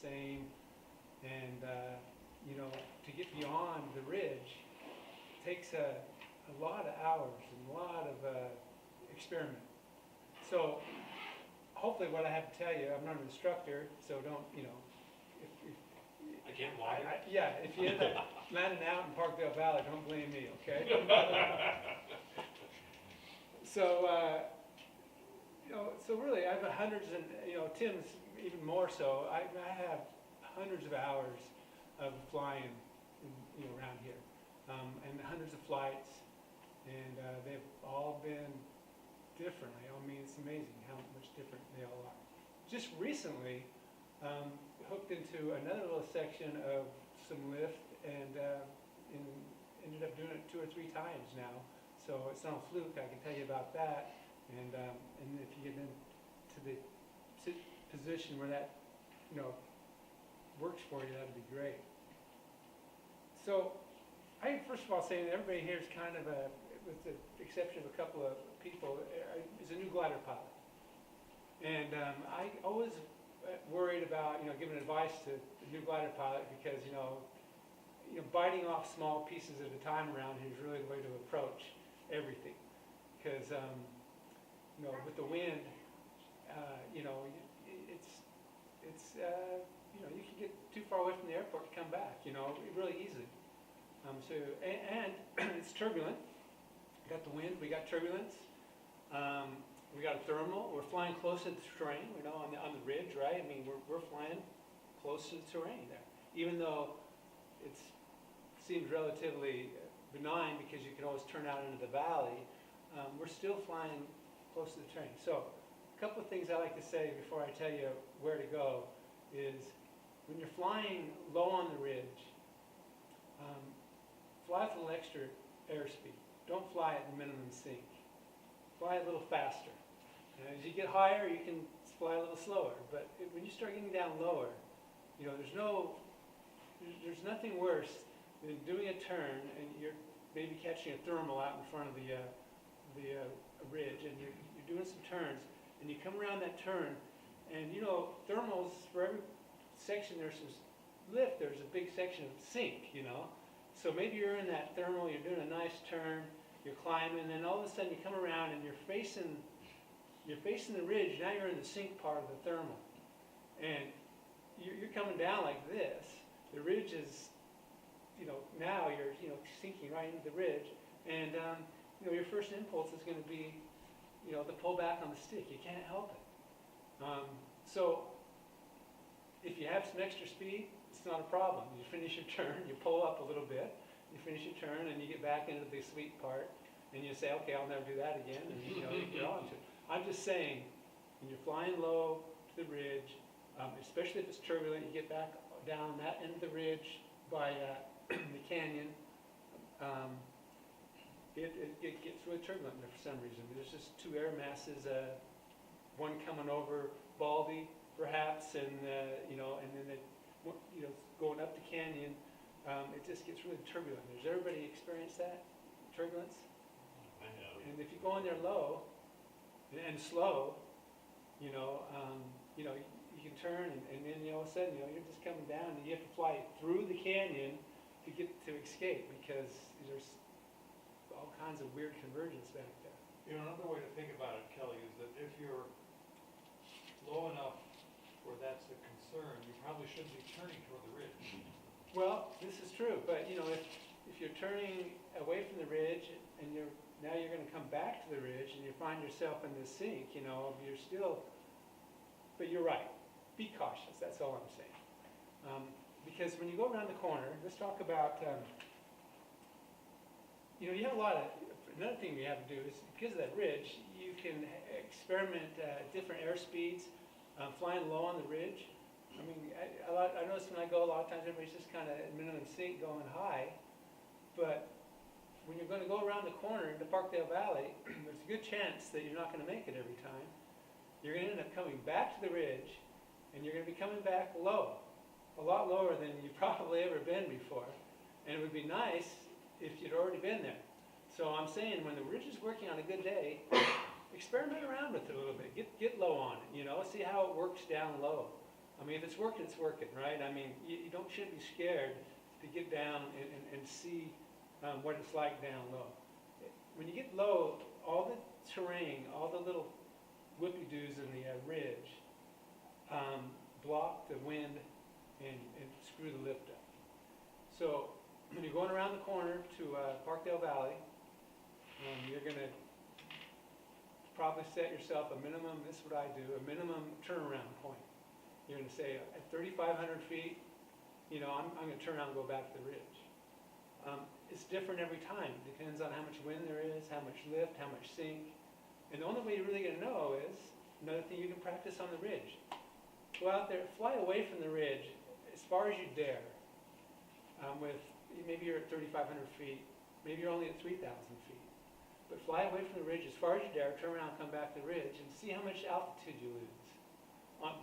same. And, you know, to get beyond the ridge takes a lot of hours and a lot of experiment. So hopefully what I have to tell you, I'm not an instructor, so don't, you know, if I can't lie. yeah, if you end up landing out in Parkdale Valley, don't blame me, okay? So, you know, so really I have hundreds and, you know, Tim's even more so. I have hundreds of hours of flying, you know, around here, and hundreds of flights, and they've all been different. I mean, it's amazing how much different they all are. Just recently, hooked into another little section of some lift, and ended up doing it 2 or 3 times now. So it's not a fluke. I can tell you about that. And if you get into the position where that, you know, works for you, that'd be great. So I first of all say that everybody here is kind of a, with the exception of a couple of people, is a new glider pilot. And I always worried about, you know, giving advice to the new glider pilot because, you know, biting off small pieces at a time around here is really the way to approach everything. Because, you know, with the wind, you know, you know, you can get too far away from the airport to come back, you know, really easily. And it's turbulent. We got the wind, we got turbulence. We got a thermal. We're flying close to the terrain, you know, on the ridge, right? I mean, we're flying close to the terrain there, even though it seems relatively benign because you can always turn out into the valley. We're still flying close to the terrain. So, a couple of things I like to say before I tell you where to go is when you're flying low on the ridge, fly with a little extra airspeed. Don't fly at the minimum sink. Fly a little faster. And as you get higher, you can fly a little slower. But when you start getting down lower, you know, there's nothing worse than doing a turn and you're maybe catching a thermal out in front of the ridge, and you're doing some turns, and you come around that turn, and you know, thermals, for every section there's some lift, there's a big section of sink, you know. So maybe you're in that thermal, you're doing a nice turn, you're climbing, and then all of a sudden you come around and you're facing the ridge. Now you're in the sink part of the thermal, and you're coming down like this. The ridge is, you know, now you're, you know, sinking right into the ridge, and you know, your first impulse is going to be, you know, to pull back on the stick. You can't help it. So if you have some extra speed, it's not a problem. You finish your turn, you pull up a little bit, you finish your turn, and you get back into the sweet part, and you say, okay, I'll never do that again, and you know, you're on to it. I'm just saying, when you're flying low to the ridge, especially if it's turbulent, you get back down that end of the ridge by the canyon, it gets really turbulent there for some reason. There's just 2 air masses, one coming over Baldy, perhaps, and you know, and then you know, going up the canyon, it just gets really turbulent. Does everybody experience that turbulence? I have. And if you go in there low and slow, you know, you can turn, and then all of a sudden, you know, you're just coming down, and you have to fly through the canyon to get to escape because there's all kinds of weird convergence back there. You know, another way to think about it, Kelly, is that if you're low enough where that's a concern, you probably shouldn't be turning toward the ridge. Well, this is true, but you know, if you're turning away from the ridge and now you're going to come back to the ridge and you find yourself in this sink, you know, you're still, but you're right. Be cautious. That's all I'm saying. Because when you go around the corner, let's talk about. You know, you have a lot of, another thing you have to do is, because of that ridge, you can experiment different air speeds, flying low on the ridge. I mean, I notice when I go, a lot of times everybody's just kind of at minimum sink going high, but when you're going to go around the corner into Parkdale Valley, there's a good chance that you're not going to make it every time. You're going to end up coming back to the ridge, and you're going to be coming back low, a lot lower than you've probably ever been before. And it would be nice if you'd already been there. So I'm saying when the ridge is working on a good day, experiment around with it a little bit. Get low on it, you know, see how it works down low. I mean, if it's working, it's working, right? I mean, you shouldn't be scared to get down and see what it's like down low. When you get low, all the terrain, all the little whoopie-doos in the ridge block the wind and screw the lift up. So when you're going around the corner to Parkdale Valley, you're going to probably set yourself a minimum, this is what I do, a minimum turnaround point. You're going to say at 3,500 feet, you know, I'm going to turn around and go back to the ridge. It's different every time. It depends on how much wind there is, how much lift, how much sink. And the only way you're really going to know is, another thing you can practice on the ridge. Go out there, fly away from the ridge as far as you dare. With maybe you're at 3,500 feet, maybe you're only at 3,000 feet. But fly away from the ridge as far as you dare, turn around, come back to the ridge, and see how much altitude you lose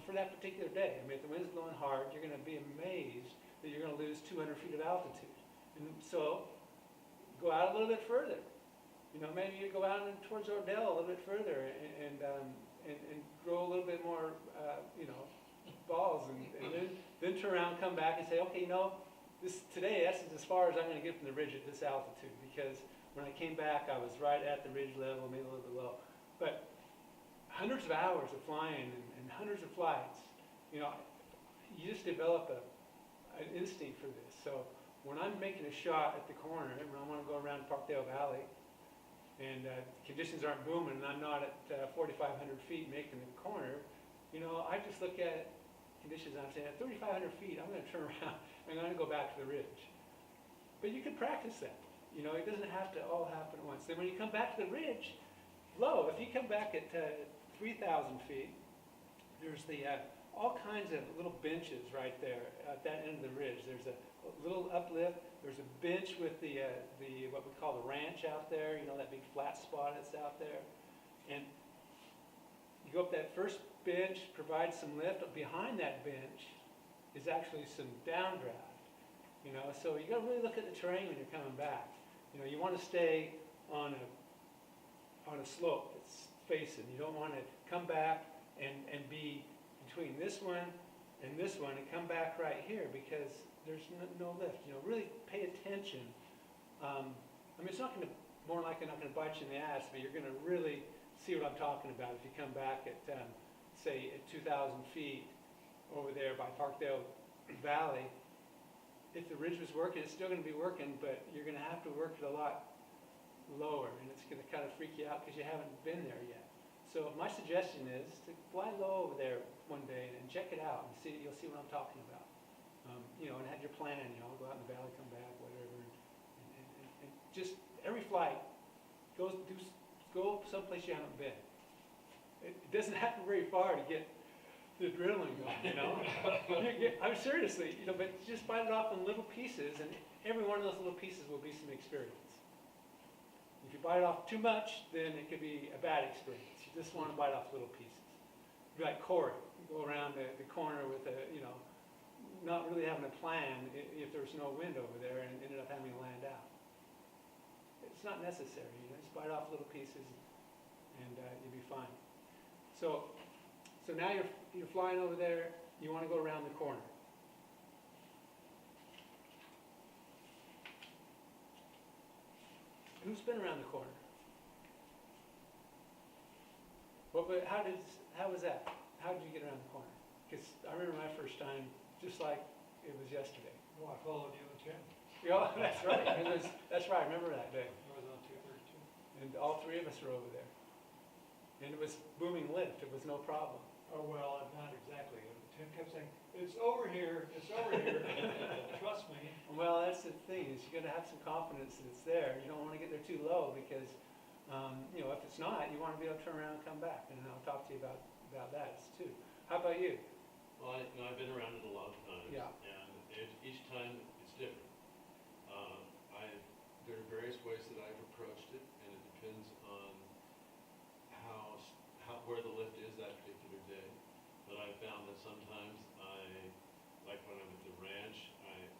for that particular day. I mean, if the wind's blowing hard, you're going to be amazed that you're going to lose 200 feet of altitude. And so, go out a little bit further. You know, maybe you go out towards Ordell a little bit further and grow a little bit more, you know, balls, and then turn around, come back, and say, okay, you know, today that's as far as I'm going to get from the ridge at this altitude, because when I came back, I was right at the ridge level, maybe a little bit low. But hundreds of hours of flying and hundreds of flights, you know, you just develop an instinct for this. So when I'm making a shot at the corner, and I want to go around Parkdale Valley, and conditions aren't booming, and I'm not at 4,500 feet making the corner, you know, I just look at conditions and I'm saying, at 3,500 feet, I'm going to turn around, and I'm going to go back to the ridge. But you can practice that. You know, it doesn't have to all happen at once. Then when you come back to the ridge, low, if you come back at 3,000 feet, there's all kinds of little benches right there at that end of the ridge. There's a little uplift. There's a bench with the what we call the ranch out there. You know, that big flat spot that's out there. And you go up that first bench, provide some lift. Behind that bench is actually some downdraft. You know, so you got to really look at the terrain when you're coming back. You know, you want to stay on a slope that's facing. You don't want to come back and be between this one and this one and come back right here, because there's no lift. You know, really pay attention. I mean, it's not going to, more likely not going to bite you in the ass, but you're going to really see what I'm talking about if you come back at, say, at 2,000 feet over there by Parkdale Valley. If the ridge was working, it's still going to be working, but you're going to have to work it a lot lower, and it's going to kind of freak you out because you haven't been there yet. So my suggestion is to fly low over there one day and check it out, and you'll see what I'm talking about. You know, and have your plan. You know, go out in the valley, come back, whatever, and just every flight go someplace you haven't been. It doesn't have to be very far to get the adrenaline going, you know. I'm seriously, you know, but just bite it off in little pieces, and every one of those little pieces will be some experience. If you bite it off too much, then it could be a bad experience. You just want to bite off little pieces. Be like Corey, go around the corner with you know, not really having a plan if there's no wind over there, and ended up having to land out. It's not necessary. You know, just bite off little pieces, and you'll be fine. So now you're flying over there. You want to go around the corner. Who's been around the corner? How was that? How did you get around the corner? Because I remember my first time, just like it was yesterday. Well, I followed you and Ken. Yeah, that's right. That's right. I remember that day. I was on 232. And all three of us were over there. And it was booming lift. It was no problem. Oh, well, not exactly. Tim kept saying, it's over here, it's over here. Trust me. Well, that's the thing, is you're going to have some confidence that it's there. You don't want to get there too low, because, you know, if it's not, you want to be able to turn around and come back. And I'll talk to you about that too. How about you? Well, I've been around it a lot of times. Yeah. And each time it's different. There are various ways that I've approached it, and it depends on where the lift is that particular day. But I've found that sometimes like when I'm at the ranch,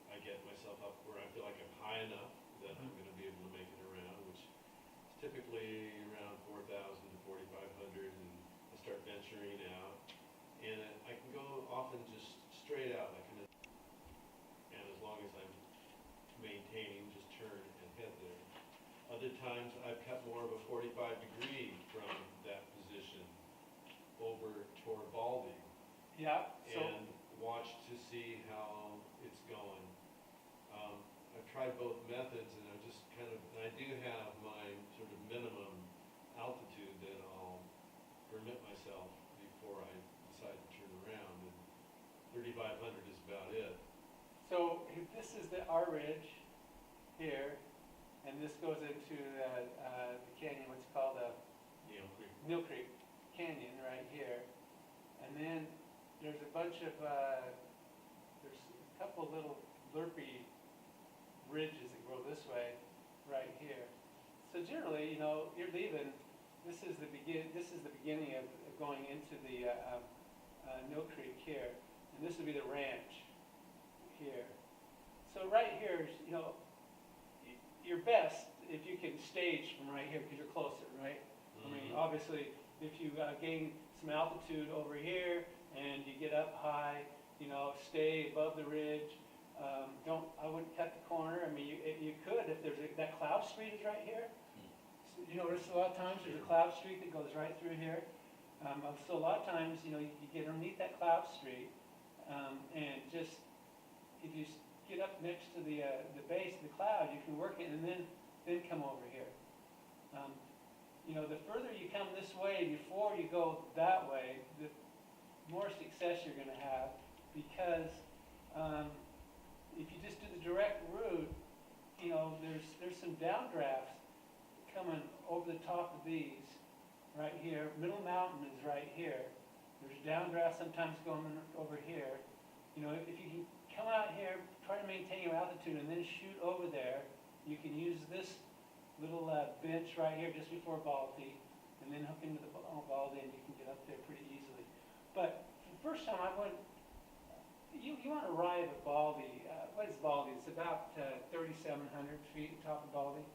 I get myself up where I feel like I'm high enough that I'm going to be able to make it around, which is typically around 4,000 to 4,500, and I start venturing out. And I can go often just times I've cut more of a 45-degree from that position over toward Baldy Yeah, so, and watched to see how it's going. I've tried both methods, and I'm just kind of, and I do have my sort of minimum altitude that I'll permit myself before I decide to turn around, and 3,500 is about it. so this is our ridge here, and this goes into the canyon, what's called Mill Creek Canyon right here. And then there's a bunch of, there's a couple little lurpy ridges that go this way, right here. So generally, you know, you're leaving, this is the beginning of going into the Mill Creek here, and this would be the ranch here. So right here, is, you know, you're best if you can stage from right here because you're closer, right? I mean, obviously, if you gain some altitude over here and you get up high, you know, stay above the ridge. I wouldn't cut the corner. I mean, you could if there's that cloud street is right here. So, you notice a lot of times there's a cloud street that goes right through here. So a lot of times, you know, you get underneath that cloud street and just, if you get up next to the base of the cloud, you can work it and then come over here. You know, the further you come this way before you go that way, the more success you're going to have, because if you just do the direct route, you know, there's some downdrafts coming over the top of these right here. Middle Mountain is right here. There's downdrafts sometimes going over here. You know, if you can come out here, try to maintain your altitude, and then shoot over there, you can use this little bench right here just before Baldy, and then hook into the Baldy, and you can get up there pretty easily. But the first time I went, you want to arrive at Baldy. What is Baldy? It's about 3,700 feet top of Baldy.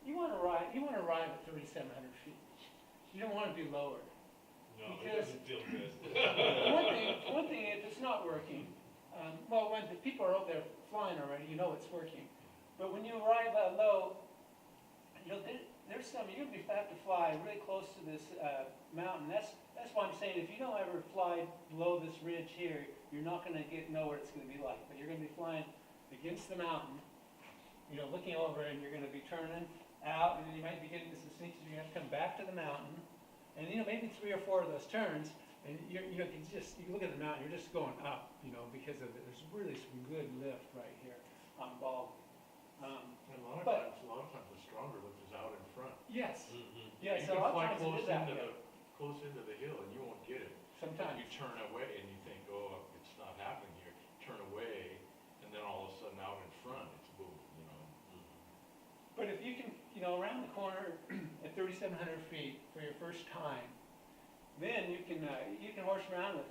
You want to arrive at 3,700 feet. You don't want to be lower. No, Because it doesn't feel good. one thing, if it's not working, well, when the people are out there flying already, you know it's working. But when you arrive low, you know, there's some, you're going to have to fly really close to this mountain. That's why I'm saying if you don't ever fly below this ridge here, you're not going to know what it's going to be like. But you're going to be flying against the mountain, you know, looking over, and you're going to be turning out, and then you might be getting into some sneaks, and you have to come back to the mountain. And, you know, maybe 3 or 4 of those turns, and you look at the mountain, you're just going up, you know, because of it. There's really some good lift right here on Baldy. And a lot of times the stronger lift is out in front. Yes. Mm-hmm. Yes, You a lot can of fly times it is out here. close into the hill and you won't get it. But Sometimes. you turn away and you think, oh, it's not happening here. Turn away, and then all of a sudden out in front, it's boom, you know. But if you can, you know, around the corner at 3,700 feet for your first time, then you can horse around with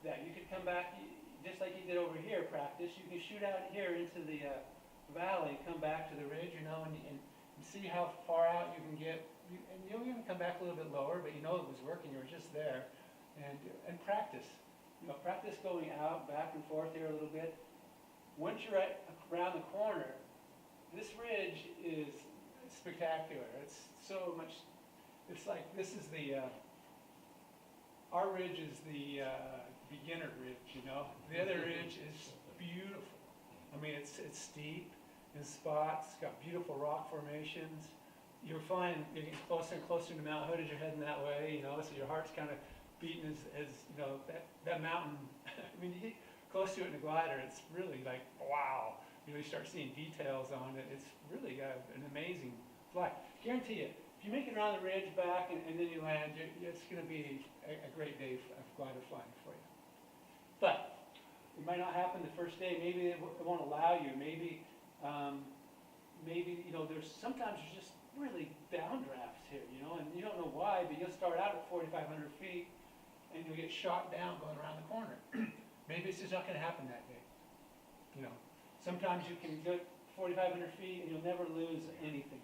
that. You could come back, just like you did over here, practice. You can shoot out here into the valley, come back to the ridge, you know, and see how far out you can get. And you'll even come back a little bit lower, but you know it was working. You were just there, and practice. You know, practice going out, back and forth here a little bit. Once you're around the corner, this ridge is spectacular. It's so much. It's like this is our ridge is the beginner ridge. You know, the other ridge is beautiful. I mean, it's steep in spots. It's got beautiful rock formations. You're getting closer and closer to Mount Hood as you're heading that way. You know, so your heart's kind of beating as you know that mountain. I mean, you get close to it in a glider, it's really like wow. You know, you start seeing details on it. It's really an amazing flight. Guarantee you, if you make it around the ridge back and then you land, it's going to be a great day of glider flying for you. But it might not happen the first day. Maybe it won't allow you. Maybe you know, sometimes there's just really downdrafts here, you know, and you don't know why, but you'll start out at 4,500 feet and you'll get shot down going around the corner. Maybe it's just not going to happen that day. You know, sometimes you can go 4,500 feet and you'll never lose anything.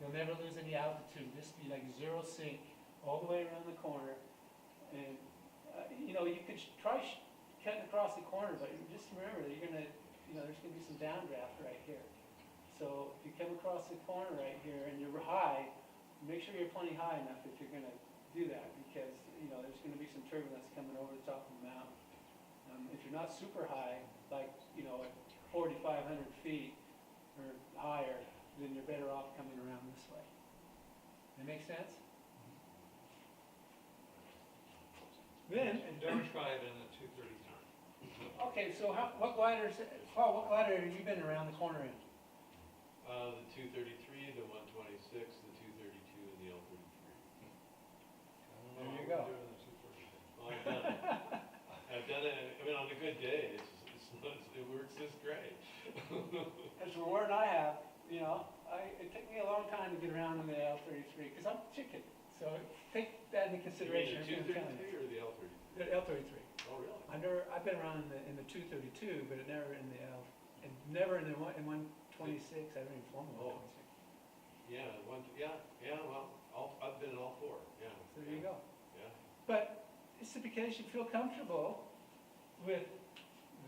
You'll never lose any altitude. Just be like zero sink all the way around the corner. And you know, you could try cutting across the corner, but just remember that you're gonna, you know, there's gonna be some downdraft right here. So if you come across the corner right here and you're high, make sure you're plenty high enough if you're gonna do that, because, you know, there's gonna be some turbulence coming over the top of the mountain. If you're not super high, like, you know, at 4,500 feet or higher, then you're better off coming around this way. That make sense? Then, And don't try it in the 233. okay, so what gliders, Paul, what glider have you been around the corner in? The 233, the 126, the 232, and the L33. There you go. Well, I've done it. I've done it, I mean, on a good day, it works just great. As for Ward and I have, you know, it took me a long time to get around in the L33, because I'm chicken. So take that into consideration. You mean the 233 or the L33? The L33. Oh, really? I've been around in the 232, but never in the L, and never in the 126. I haven't even flown the 126. Yeah, well, I've been in all four, yeah. So there you go. Yeah. But it's because you feel comfortable with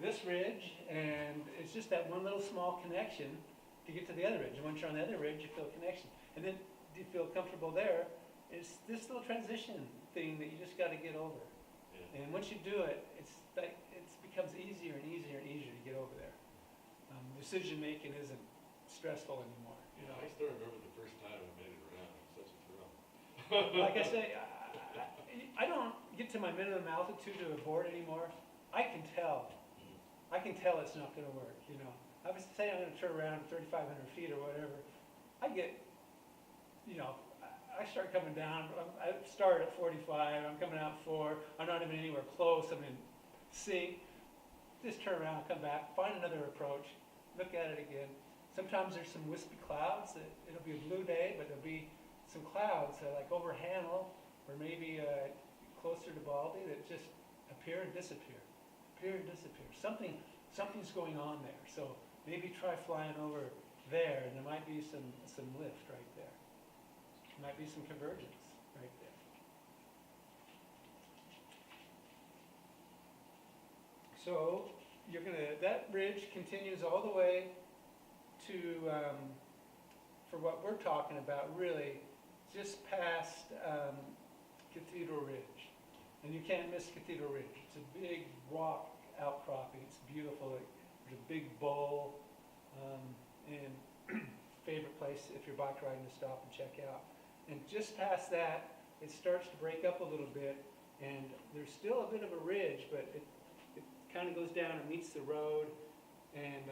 this ridge, and it's just that one little small connection to get to the other ridge. And once you're on the other ridge, you feel a connection. And then you feel comfortable there. It's this little transition thing that you just got to get over. Yeah. And once you do it, it's like it becomes easier and easier and easier to get over there. Decision making isn't stressful anymore. You know, I still remember the first time I made it around. It was such a thrill. like I say, I don't get to my minimum altitude to a board anymore. I can tell. I can tell it's not going to work. You know, I was saying I'm going to turn around 3,500 feet or whatever. I get, you know, I start coming down. I start at 45. I'm coming out 4. I'm not even anywhere close. I'm in sync. Just turn around, come back, find another approach, look at it again. Sometimes there's some wispy clouds. It'll be a blue day, but there'll be some clouds like over Hanel or maybe closer to Baldy that just appear and disappear, appear and disappear. Something's going on there. So maybe try flying over there, and there might be some lift right there. There might be some convergence right there. So that ridge continues all the way to, for what we're talking about, really, just past Cathedral Ridge. And you can't miss Cathedral Ridge. It's a big rock outcropping. It's beautiful. There's a big bowl, and favorite place if you're bike riding to stop and check out. And just past that, it starts to break up a little bit, and there's still a bit of a ridge, but it kind of goes down and meets the road, and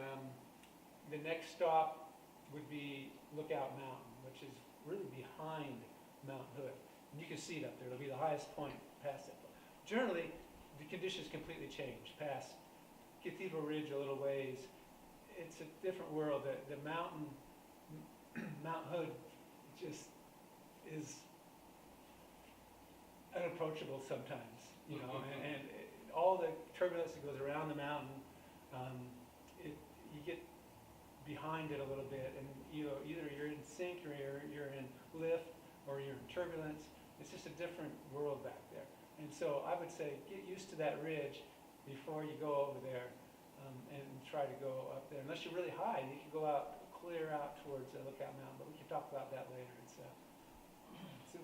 the next stop would be Lookout Mountain, which is really behind Mount Hood. And you can see it up there. It'll be the highest point past that. Generally, the conditions completely change past Cathedral Ridge a little ways. It's a different world. The mountain, Mount Hood, just is unapproachable sometimes, you know, and all the turbulence that goes around the mountain, you get behind it a little bit, and you know, either you're in sync or you're in lift or you're in turbulence. It's just a different world back there. And so I would say get used to that ridge before you go over there, and try to go up there. Unless you're really high, you can go out, clear out towards Lookout Mountain, but we can talk about that later.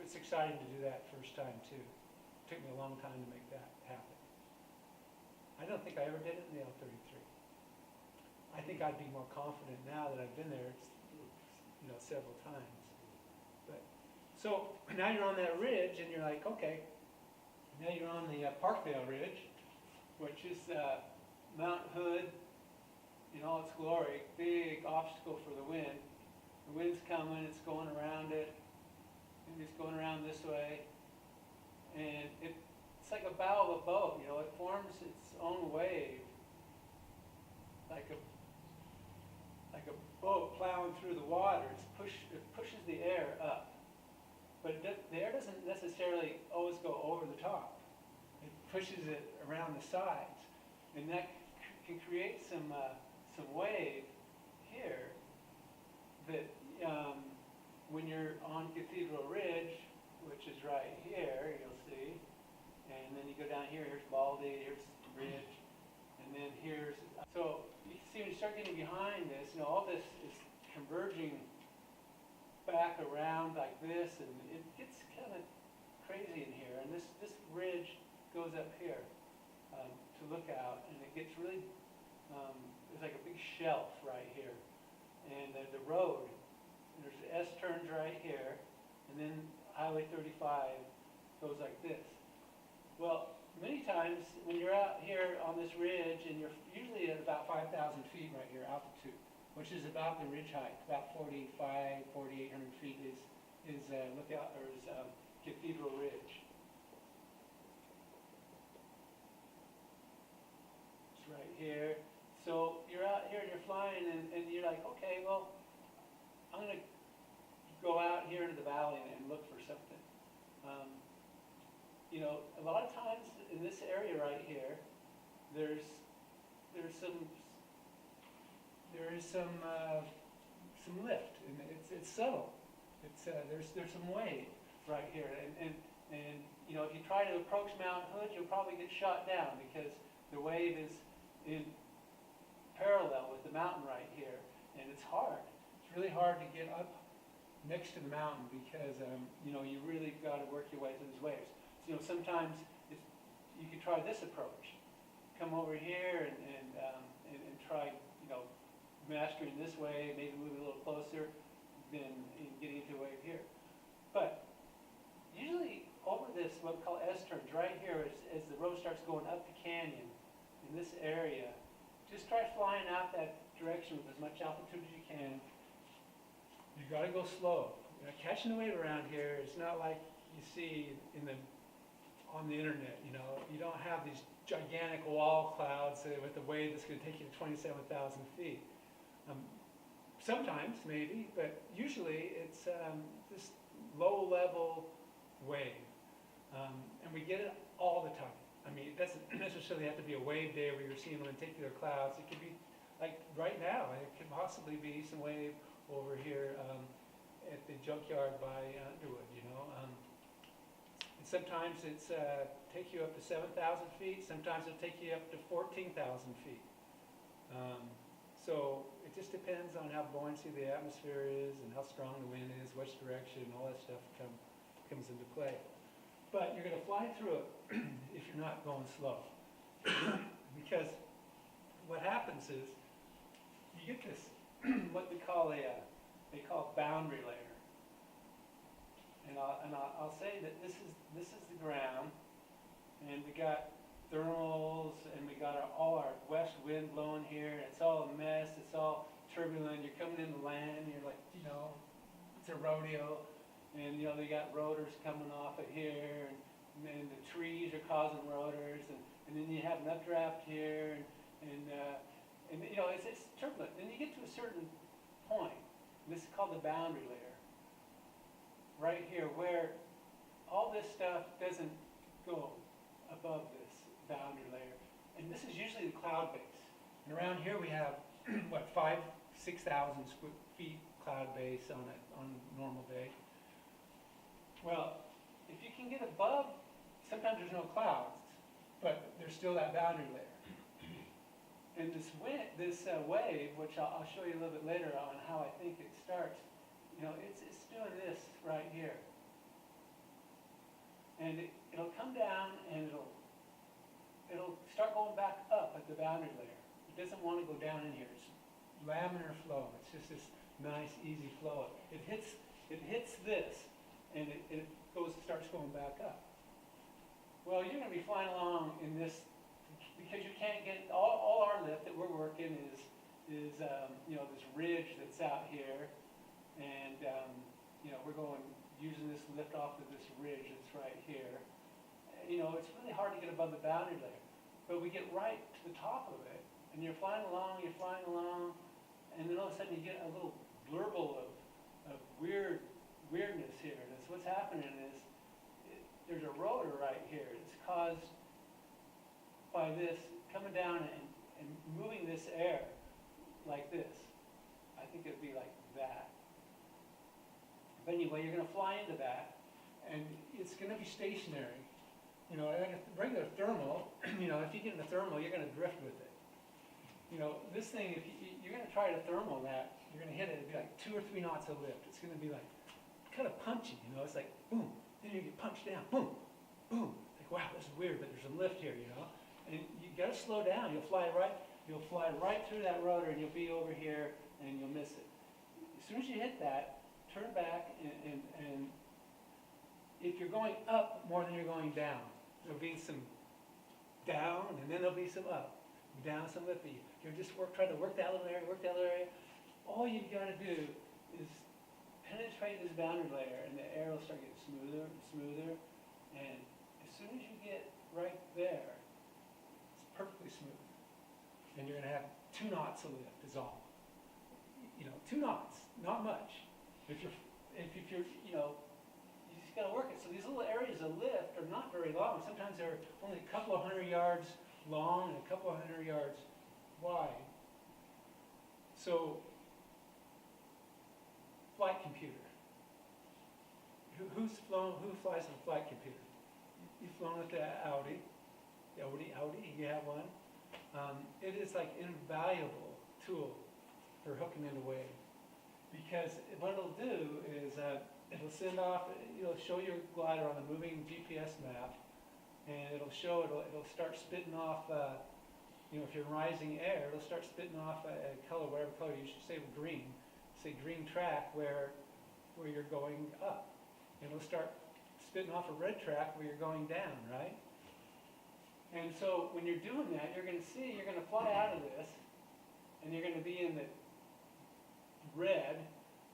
It's exciting to do that first time too. It took me a long time to make that happen. I don't think I ever did it in the L33. I think I'd be more confident now that I've been there, you know, several times. But so now you're on that ridge, and you're like, okay, now you're on the Parkdale Ridge, which is Mount Hood in all its glory. Big obstacle for the wind. The wind's coming, it's going around it, and it's going around this way, and it's like a bow of a boat. You know, it forms its own wave, like a boat plowing through the water. It pushes the air up, but the air doesn't necessarily always go over the top. It pushes it around the sides, and that can create some wave here that when you're on Cathedral Ridge, which is right here, you'll see, and then you go down here, here's Baldy, here's the ridge, and then here's, so you can see when you start getting behind this, you know, all this is converging back around like this, and it gets kind of crazy in here. And this ridge goes up here to look out, and it gets really, it's like a big shelf right here. And the road, there's the S turns right here, and then Highway 35 goes like this. Well, many times when you're out here on this ridge, and you're usually at about 5,000 feet right here, altitude, which is about the ridge height, about 4,800 feet is Lookout, or is Cathedral Ridge. It's right here. So you're out here and you're flying, and you're like, okay, well, I'm going to go out here into the valley and look for something. You know, a lot of times in this area right here, there is some lift, and it's subtle. There's some wave right here, and you know, if you try to approach Mount Hood, you'll probably get shot down because the wave is in parallel with the mountain right here, and it's hard. It's really hard to get up next to the mountain because you know, you really got to work your way through these waves. So, you know, sometimes you could try this approach. Come over here and try, you know, mastering this way, maybe move a little closer, then getting into a wave here. But usually over this, what we call S-turns, right here, as the road starts going up the canyon in this area, just try flying out that direction with as much altitude as you can. You got to go slow. You know, catching the wave around here is not like you see on the internet. You know, you don't have these gigantic wall clouds with a wave that's going to take you to 27,000 feet. Sometimes, maybe, but usually it's this low-level wave. And we get it all the time. I mean, it doesn't necessarily have to be a wave day where you're seeing lenticular clouds. It could be, like right now, it could possibly be some wave over here at the junkyard by Underwood, you know. And sometimes it's take you up to 7,000 feet. Sometimes it'll take you up to 14,000 feet. So it just depends on how buoyancy the atmosphere is and how strong the wind is, which direction, all that stuff comes into play. But you're going to fly through it if you're not going slow. Because what happens is you get this, what they call boundary layer. And I'll say that this is the ground, and we got thermals, and we got all our west wind blowing here, and it's all a mess, it's all turbulent. You're coming into land, you're like, you know, it's a rodeo, and you know, they got rotors coming off of here, and the trees are causing rotors, and then you have an updraft here, and you know, it's turbulent. Then you get to a certain point, and this is called the boundary layer, right here, where all this stuff doesn't go above this boundary layer. And this is usually the cloud base. And around here we have, what, 5,000 to 6,000 feet cloud base on a normal day. Well, if you can get above, sometimes there's no clouds, but there's still that boundary layer. And this wave, which I'll show you a little bit later on how I think it starts, you know, it's doing this right here. And it'll come down and it'll start going back up at the boundary layer. It doesn't want to go down in here. It's laminar flow. It's just this nice, easy flow. It hits this, and it starts going back up. Well, you're going to be flying along in this because you can't get all our lift that we're working is you know, this ridge that's out here, and you know, we're using this lift off of this ridge that's right here. You know, it's really hard to get above the boundary layer. But we get right to the top of it, and you're flying along, and then all of a sudden you get a little blurble of weirdness here. And so what's happening is there's a rotor right here. It's caused by this coming down and moving this air like this. I think it'd be like that. But anyway, you're going to fly into that, and it's going to be stationary. You know, like a regular thermal, you know, if you get in a thermal, you're going to drift with it. You know, this thing, if you're gonna try to thermal that, you're gonna hit it, it'd be like 2 or 3 knots of lift. It's gonna be like, kind of punchy, you know, it's like, boom, then you get punched down, boom, boom. Like, wow, this is weird, but there's a lift here, you know? And you gotta slow down, you'll fly right through that rotor and you'll be over here and you'll miss it. As soon as you hit that, turn back and if you're going up more than you're going down, there'll be some down and then there'll be some up. Down some lift, but you're just try to work that little area, All you've gotta do is penetrate this boundary layer and the air will start getting smoother and smoother. And as soon as you get right there, it's perfectly smooth. And you're gonna have 2 knots of lift is all. You know, 2 knots, not much. If you're, you know, you just gotta work it. So these little areas of lift are not very long. Sometimes they're only a couple of 100 yards long and a couple of 100 yards wide. So, flight computer. Who flies a flight computer? You've flown with the Audi, you have one. It is like invaluable tool for hooking into wave. Because what it'll do is it'll send off, it'll show your glider on the moving GPS map, and it'll start spitting off, you know, if you're in rising air, it'll start spitting off a color, whatever color you should say, green. Say green track where you're going up. And it'll start spitting off a red track where you're going down, right? And so when you're doing that, you're going to fly out of this, and you're going to be in the red.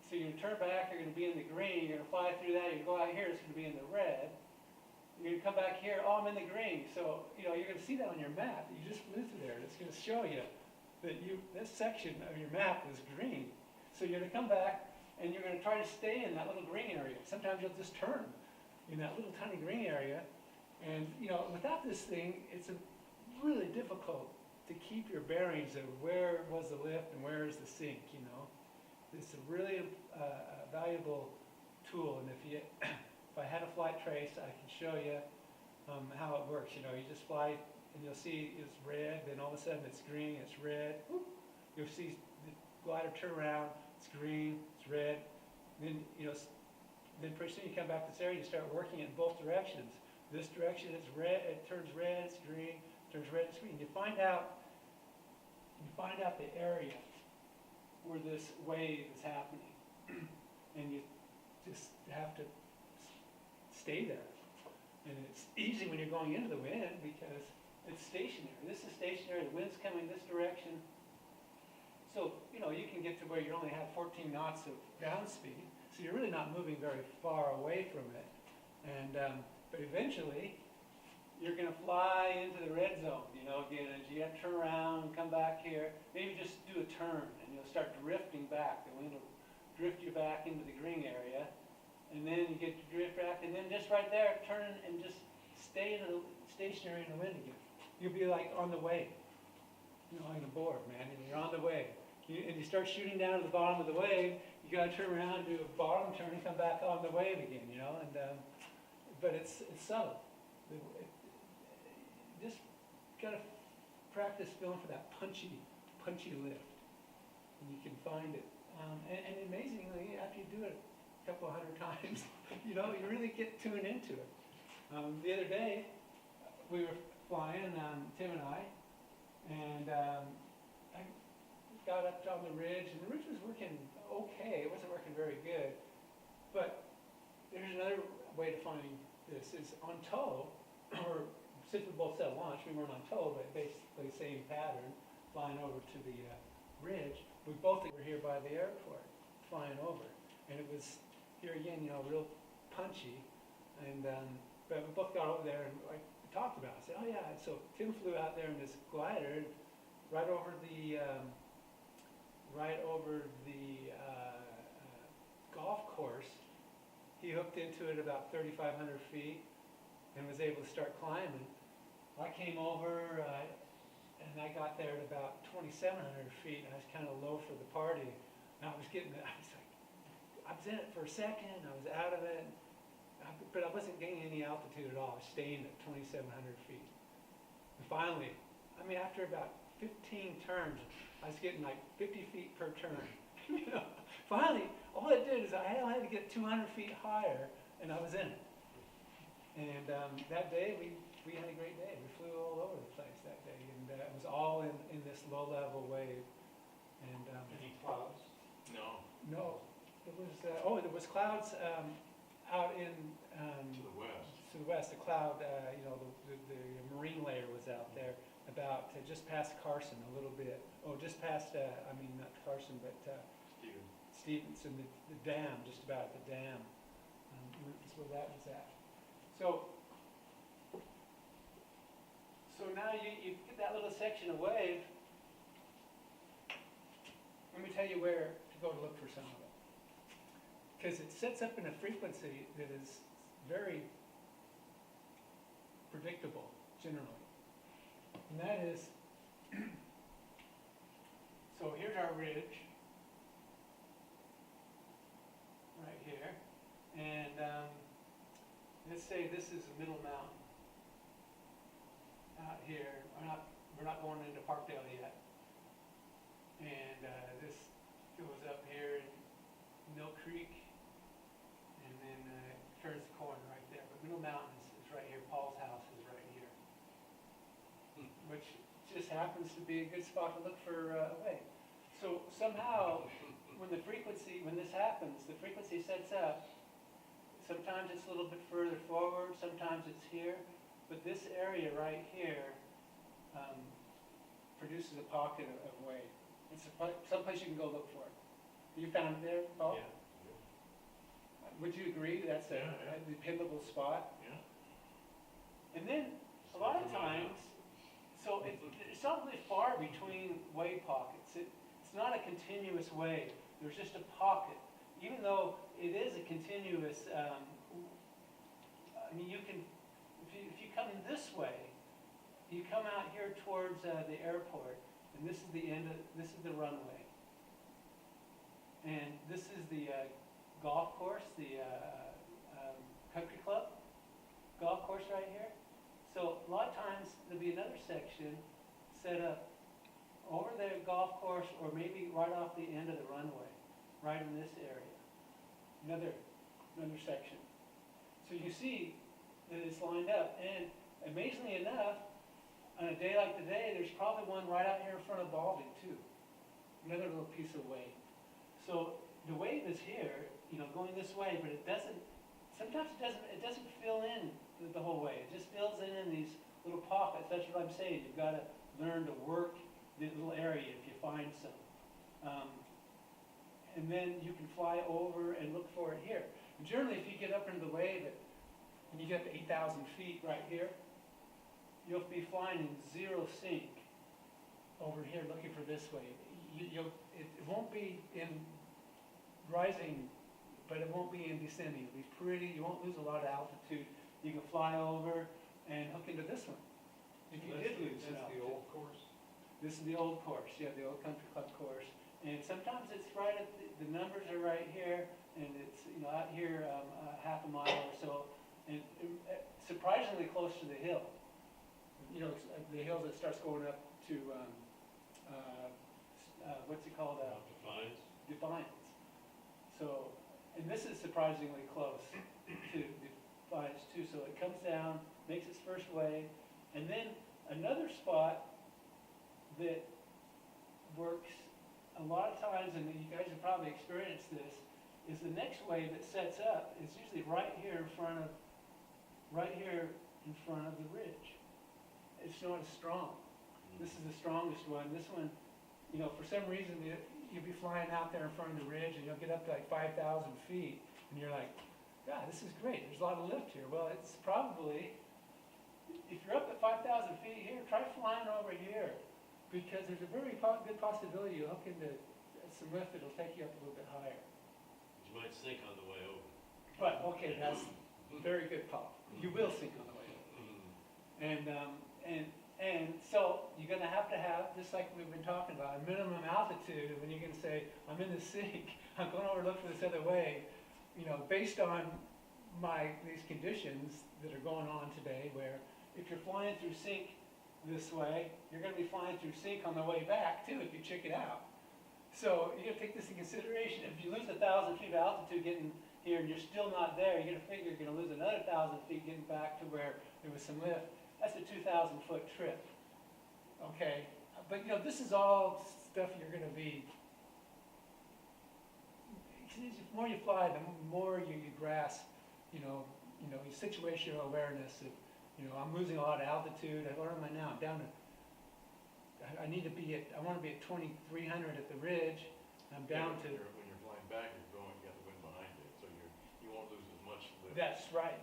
So you're going to turn back, you're going to be in the green, you're going to fly through that, you go out here, it's going to be in the red. You're going to come back here, oh, I'm in the green. So, you know, you're going to see that on your map. You just flew through there, and it's going to show you that this section of your map is green. So you're going to come back, and you're going to try to stay in that little green area. Sometimes you'll just turn in that little tiny green area. And, you know, without this thing, it's really difficult to keep your bearings of where was the lift and where is the sink, you know. It's a really valuable tool. And if I had a flight trace, I can show you how it works. You know, you just fly, and you'll see it's red, then all of a sudden it's green, it's red. Whoop. You'll see the glider turn around, it's green, it's red. Then, you know, then pretty soon you come back to this area, you start working it in both directions. This direction it's red, it turns red, it's green, it turns red, it's green. You find out the area where this wave is happening, and you just have to stay there. And it's easy when you're going into the wind because it's stationary. This is stationary, the wind's coming this direction. So, you know, you can get to where you only have 14 knots of ground speed, so you're really not moving very far away from it. And, but eventually, you're going to fly into the red zone, you know, again, as you have to turn around and come back here. Maybe just do a turn, and you'll start drifting back. The wind will drift you back into the green area, and then you get to drift back, and then just right there, turn and just stay stationary in the wind again. You'll be like on the wave. You know, on the board, man, and you're on the wave. And you start shooting down to the bottom of the wave, you got to turn around, do a bottom turn, and come back on the wave again, you know. And but it's subtle. Just got to practice feeling for that punchy lift, and you can find it. And amazingly, after you do it a couple of 100 times, you know, you really get tuned into it. The other day, we were flying, Tim and I. And I got up on the ridge, and the ridge was working okay. It wasn't working very good. But there's another way to find this, is on tow, or since we both said launch, we weren't on tow, but basically same pattern, flying over to the ridge. We both were here by the airport, flying over. And it was, here again, you know, real punchy. And but we both got over there, and like, talked about it. I said, oh yeah, and so Tim flew out there in this glider right over the golf course. He hooked into it about 3,500 feet and was able to start climbing. I came over and I got there at about 2,700 feet, and I was kind of low for the party. And I was like, I was in it for a second, I was out of it. But I wasn't gaining any altitude at all. I was staying at 2,700 feet. And finally, I mean, after about 15 turns. I was getting like 50 feet per turn. You know, finally, all it did is I only had to get 200 feet higher, and I was in it. And that day, we had a great day. We flew all over the place that day, and it was all in this low-level wave. And Any clouds? No, no, it was there was clouds out in to the west. to the west. The cloud, the marine layer was out there about just past Carson a little bit. Oh, just past not Carson, but Stevenson, the dam, just about the dam. Is where that was at. So now you get that little section of wave. Let me tell you where to go to look for some of it. Because it sets up in a frequency that is very predictable, generally. And that is, so here's our ridge, right here. And let's say this is the middle mountain out here. We're not going into Parkdale yet. And this goes up here in Mill Creek, and then turns the corner right there. But Middle Mountain is right here. Paul's house is right here, which just happens to be a good spot to look for a wave. So somehow, when this happens, the frequency sets up. Sometimes it's a little bit further forward, sometimes it's here, but this area right here produces a pocket of wave. It's someplace you can go look for it. You found it there, Paul? Yeah. Would you agree that's a dependable spot? Yeah. And then, a lot of times, so it's not really far between wave pockets. It's not a continuous wave. There's just a pocket. Even though it is a continuous, you can, if you come this way, you come out here towards the airport, and this is the runway. And this is the golf course, the country club golf course right here. So a lot of times there'll be another section set up over the golf course, or maybe right off the end of the runway, right in this area. Another section. So you see that it's lined up, and amazingly enough, on a day like today, there's probably one right out here in front of Baldy too. Another little piece of wave. So the wave is here, going this way, but it doesn't. Sometimes it doesn't fill in the whole way. It just fills in these little pockets. That's what I'm saying. You've got to learn to work the little area if you find some. And then you can fly over and look for it here. And generally, if you get up into the wave and you get to 8,000 feet right here, you'll be flying in zero sync over here looking for this wave. It won't be in rising, but it won't be in descending. It'll be pretty. You won't lose a lot of altitude. You can fly over and hook into this one. If you did lose some That's the altitude. old course? This is the old course, the old country club course. And sometimes it's right at the numbers are right here, and it's out here half a mile or so, and surprisingly close to the hill. It's the hill that starts going up to what's it called? Defiance. So, and this is surprisingly close to Defiance too. So it comes down, makes its first wave, and then another spot that works a lot of times, and you guys have probably experienced this, is the next wave that sets up is usually right here in front of the ridge. It's not as strong. This is the strongest one. This one, for some reason, you'll be flying out there in front of the ridge, and you'll get up to like 5,000 feet, and you're like, God, this is great. There's a lot of lift here. Well, it's probably, if you're up at 5,000 feet here, try flying over here, because there's a very good possibility you'll hook into some lift that'll take you up a little bit higher. You might sink on the way over. But, okay, that's very good, Paul. You will sink on the way over. And so you're going to have, just like we've been talking about, a minimum altitude when you're going to say, I'm in the sink, I'm going over to look for this other wave, based on these conditions that are going on today, where if you're flying through sink this way, you're gonna be flying through sink on the way back too if you check it out. So you gotta take this in consideration. If you lose 1,000 feet of altitude getting here and you're still not there, you're gonna figure you're gonna lose another 1,000 feet getting back to where there was some lift. That's a 2,000 foot trip. Okay, but you know, this is all stuff you're gonna be, the more you fly, the more you grasp, you know, your situational awareness of, I'm losing a lot of altitude. Where am I now? I'm down to, I need to be at, I want to be at 2,300 at the ridge. I'm down to. When you're flying back, you're going, you got the wind behind you, so you won't lose as much lift. That's right.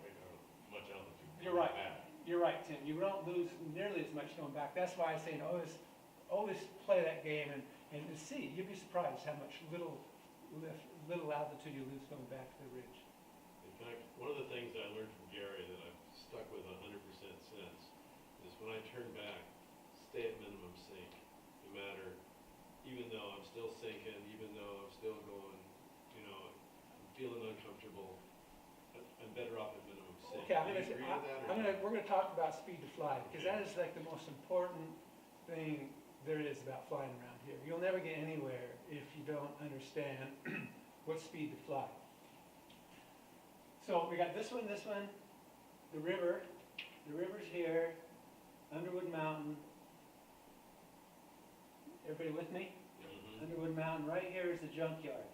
Much altitude. You're right. Back. You're right, Tim. You don't lose nearly as much going back. That's why I say, always play that game and see. You'd be surprised how much little altitude you lose going back to the ridge. In fact, one of the things I learned from Gary that I've stuck with 100% since is when I turn back, stay at minimum sink, no matter, even though I'm still sinking, even though I'm still going, I'm feeling uncomfortable, I'm better off at minimum sink. Okay, Do you agree with that or not? we're gonna talk about speed to fly, because that is like the most important thing there is about flying around here. You'll never get anywhere if you don't understand what speed to fly. So we got this one, the river's here, Underwood Mountain. Everybody with me? Mhm. Underwood Mountain, right here is the junkyard.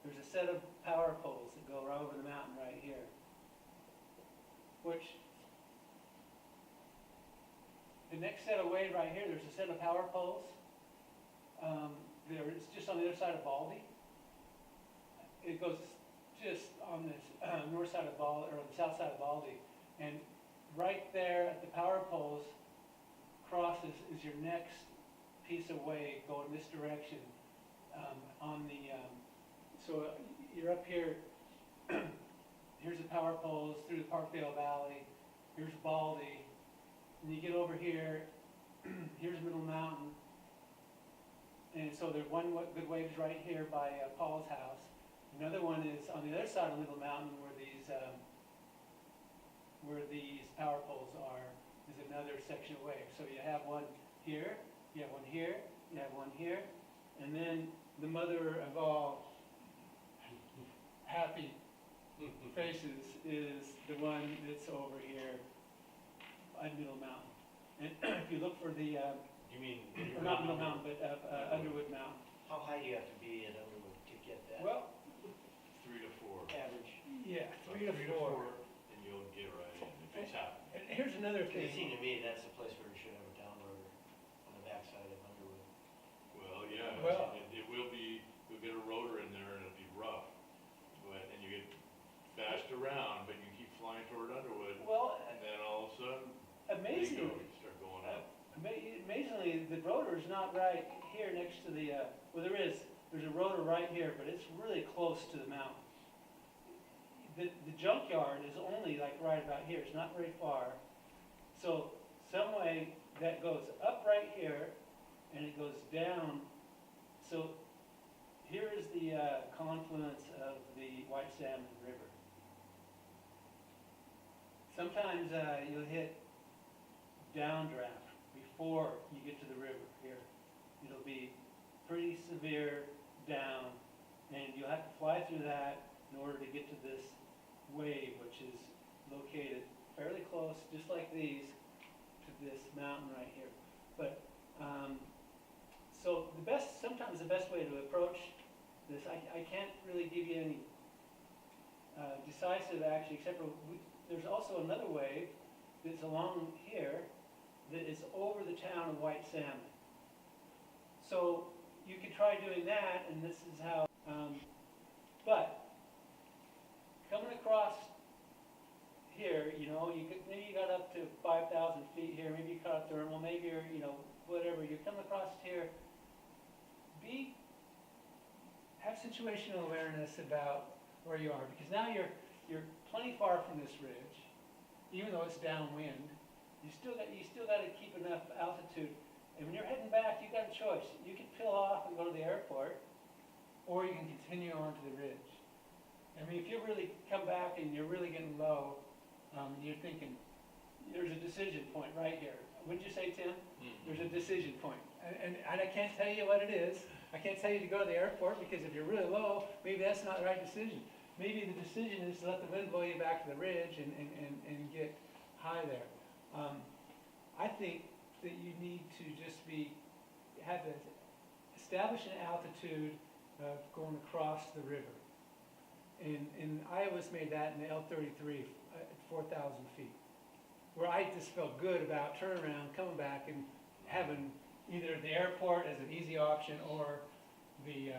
There's a set of power poles that go right over the mountain right here. Which, the next set away right here, there's a set of power poles. It's just on the other side of Baldy. It goes just on this north side of Baldy, or the south side of Baldy. And right there at the power poles crosses is your next piece of way going this direction. So you're up here, here's the power poles through the Parkdale Valley, here's Baldy, and you get over here, here's Middle Mountain. And so there's one good wave is right here by Paul's house. Another one is on the other side of Middle Mountain where these power poles are, is another section of wave. So you have one here, you have one here, you have one here, and then the mother of all happy faces is the one that's over here at Middle Mountain. And if you look for the, You mean? or not Middle Mountain, but Underwood Mountain. How high do you have to be at Underwood to get that Well, 3 to 4. average? yeah, About 3 to 4. and you'll get right in if it's happening. And here's another Because it thing. seemed to me that's the place where you should have a downroader on the backside of Underwood. Well, yeah, Well- it will be, you'll get a rotor in there and it'll be rough. And you get bashed around, but you keep flying toward Underwood, Well, and then all of a sudden, you amazingly, start going up. amazingly, the rotor is not right here next to the, there's a rotor right here, but it's really close to the mountain. The junkyard is only like right about here, it's not very far. So some way that goes up right here and it goes down. So here is the confluence of the White Salmon River. Sometimes you'll hit downdraft before you get to the river here. It'll be pretty severe down, and you'll have to fly through that in order to get to this wave, which is located fairly close, just like these, to this mountain right here. But so sometimes the best way to approach this, I can't really give you any decisive action, except for there's also another wave that's along here that is over the town of White Salmon. So you could try doing that, and this is how, but coming across here, maybe you got up to 5,000 feet here, maybe you cut up thermal, maybe you're, whatever, you're coming across here, have situational awareness about where you are, because now you're plenty far from this ridge, even though it's downwind. You still got to keep enough altitude, and when you're heading back, you got a choice. You can peel off and go to the airport, or you can continue on to the ridge. I mean, if you really come back and you're really getting low, you're thinking, there's a decision point right here. wouldn't you say, Tim? Mm. There's a decision point. And I can't tell you what it is. I can't tell you to go to the airport, because if you're really low, maybe that's not the right decision. Maybe the decision is to let the wind blow you back to the ridge and get high there. I think that you need to just establish an altitude of going across the river. And Iowa's made that in the L33 at 4,000 feet, where I just felt good about turning around, coming back, and having either the airport as an easy option or the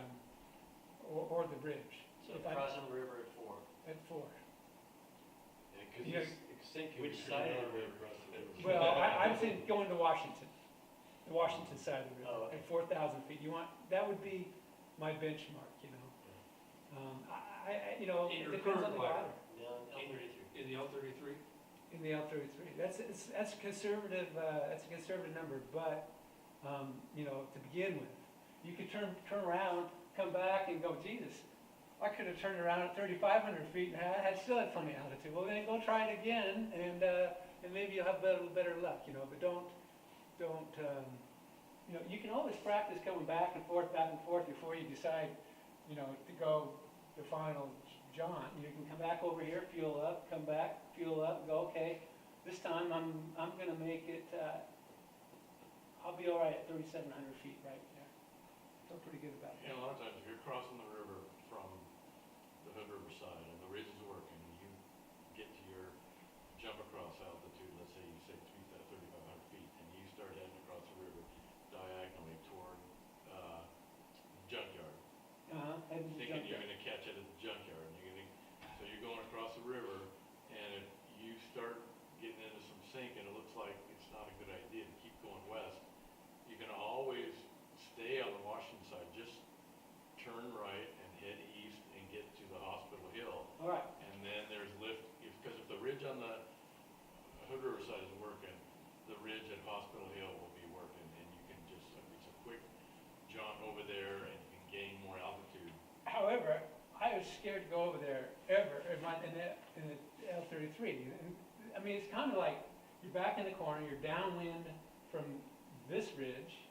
bridge. So If I- crossing the river at 4. At 4. Yeah, 'cause Yeah. it's sinking. Which between side of our the river? across the river. Well, I'm saying going to Washington, the Washington side of the river, Oh, okay. at 4,000 feet. That would be my benchmark, you know. In It your depends on current the glider. water. Down L33. In the L33? In the L33, that's a conservative number, but to begin with, you could turn around, come back, and go, Jesus, I could have turned around at 3,500 feet and had still had plenty of altitude. Well, then go try it again, and maybe you'll have better luck, but don't you can always practice coming back and forth before you decide, to go the final jaunt. You can come back over here, fuel up, come back, fuel up, go, okay, this time I'm gonna make it, I'll be all right at 3,700 feet right there. Feel pretty good about You know, that. a lot of times, if you're crossing the river from the Hood River side and the ridge is working, you get to your jump across altitude, let's say you say 3,500 feet, and you start heading across the river diagonally toward junkyard, Heading to thinking you're junkyard. gonna catch it at the junkyard, and so you're going across the river, and if you start getting into some sink and it looks like it's not a good idea to keep going west, you can always stay on the Washington side, just turn right and head east and get to the Hospital Hill, All right, and then there's lift, because if the ridge on the Hood River side is working, the ridge at Hospital Hill will be working, and you can just, it's a quick jaunt over there, and you can gain more altitude. however, I was scared to go over there ever in the L33. I mean, it's kind of like you're back in the corner, you're downwind from this ridge.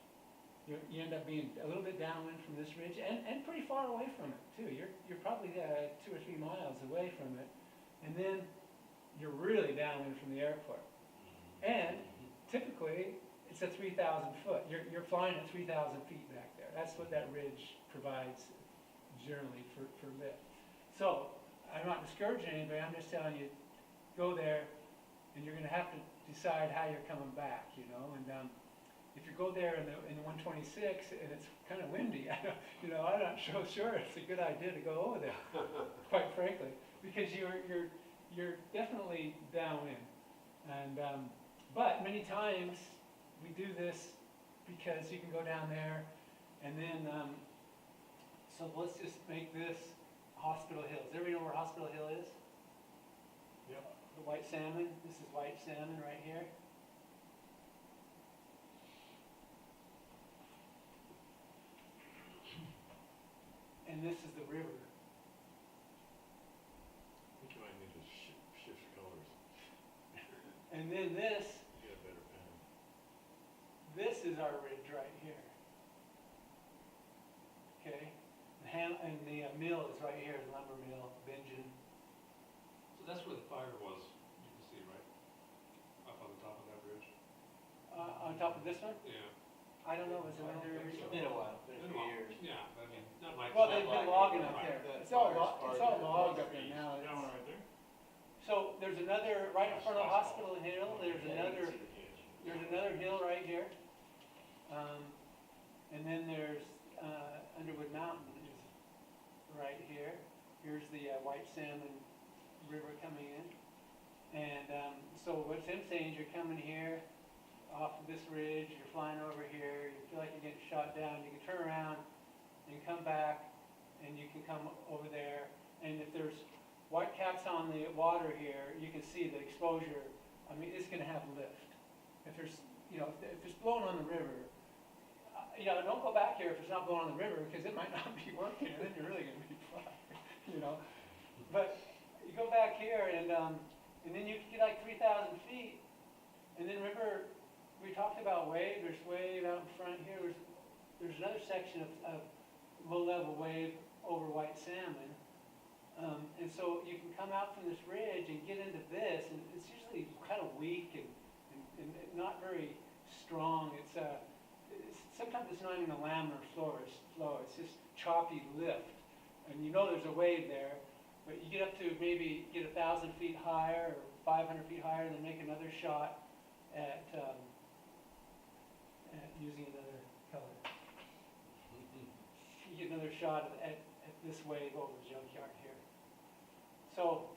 You end up being a little bit downwind from this ridge, and pretty far away from it too. You're probably 2 or 3 miles away from it, and then you're really downwind from the airport. And typically, it's a 3,000 foot. You're flying at 3,000 feet back there. That's what that ridge provides generally for lift. So I'm not discouraging anybody. I'm just telling you, go there, and you're going to have to decide how you're coming back. And if you go there in the 126 and it's kind of windy, I'm not so sure it's a good idea to go over there, quite frankly, because you're definitely downwind. And but many times we do this because you can go down there, and then so let's just make this Hospital Hill. Does everybody know where Hospital Hill is? Yep. The white salmon. This is white salmon right here. And this is the river. I think you might need to shift colors, And then this get a better pen. is our ridge right here. Okay? And the mill is right here, the lumber mill, Benjamin. So that's where the fire was, you can see, right? Up on the top of that bridge? On top of this one? Yeah. I don't know, was it under? I don't think so. It's been a while, been a few Well, years. Yeah, I mean, not like. Well, they've been logging up Right. there. That It's all fire's logged up farther there now. That one right there? So there's another, right in front of Hospital Hill, there's Yeah, you can another, see the edge. there's another hill right here. And then there's, Underwood Mountain is right here. Here's the White Salmon River coming in. And, so what Tim's saying is you're coming here off of this ridge, you're flying over here, you feel like you're getting shot down, you can turn around and come back, and you can come over there. And if there's white caps on the water here, you can see the exposure. I mean, it's gonna have lift. If there's, if it's blowing on the river, don't go back here if it's not blowing on the river, because it might not be working, and then you're really gonna be fine, But you go back here, and then you can get like 3,000 feet, and then we talked about wave, there's wave out in front here, there's another section of low-level wave over white salmon. And so you can come out from this ridge and get into this, and it's usually kind of weak and not very strong. Sometimes it's not even a laminar flow, it's just choppy lift. And you know there's a wave there, but you get up to maybe get 1,000 feet higher or 500 feet higher, and then make another shot at using another color. You get another shot at this wave over the junkyard here. So,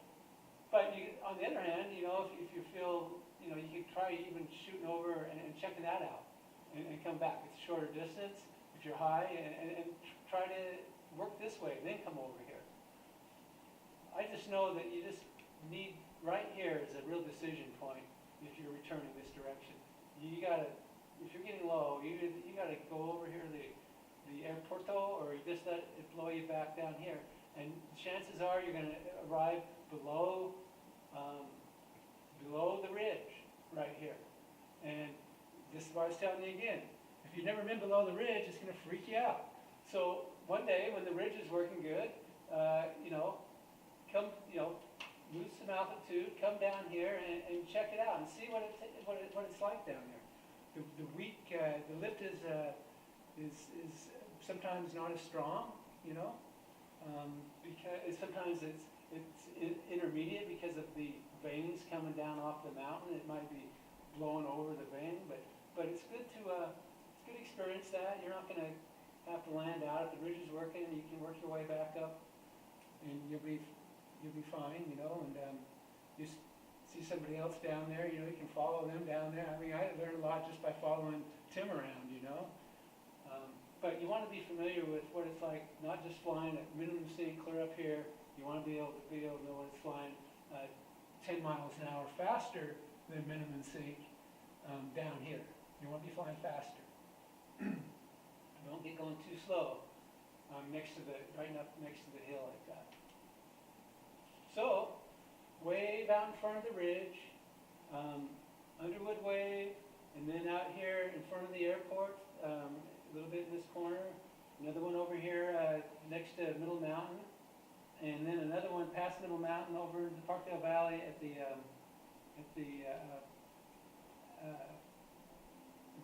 but on the other hand, you know, if you feel, you know, you could try even shooting over and checking that out and come back. It's a shorter distance if you're high, and try to work this way and then come over here. I just know that you just need, right here is a real decision point if you're returning this direction. You gotta, if you're getting low, you gotta go over here to the airporto, or you just let it blow you back down here. And chances are you're gonna arrive below the ridge right here. And this is what I was telling you again. If you've never been below the ridge, it's gonna freak you out. So one day when the ridge is working good, you know, come, you know, lose some altitude, come down here and check it out and see what it's like down there. The lift is sometimes not as strong, you know, because sometimes it's intermediate because of the veins coming down off the mountain. It might be blowing over the vein, but it's good to it's good to experience that. You're not going to have to land out if the ridge is working. You can work your way back up, and you'll be fine, you know. And you see somebody else down there, you know, you can follow them down there. I mean, I learned a lot just by following Tim around, you know. But you want to be familiar with what it's like, not just flying at minimum sync clear up here. You want to be able to know what it's flying 10 miles an hour faster than minimum sync down here. You want to be flying faster. Don't get going too slow right up next to the hill like that. So, wave out in front of the ridge, Underwood wave, and then out here in front of the airport, a little bit in this corner, another one over here next to Middle Mountain, and then another one past Middle Mountain over in the Parkdale Valley at the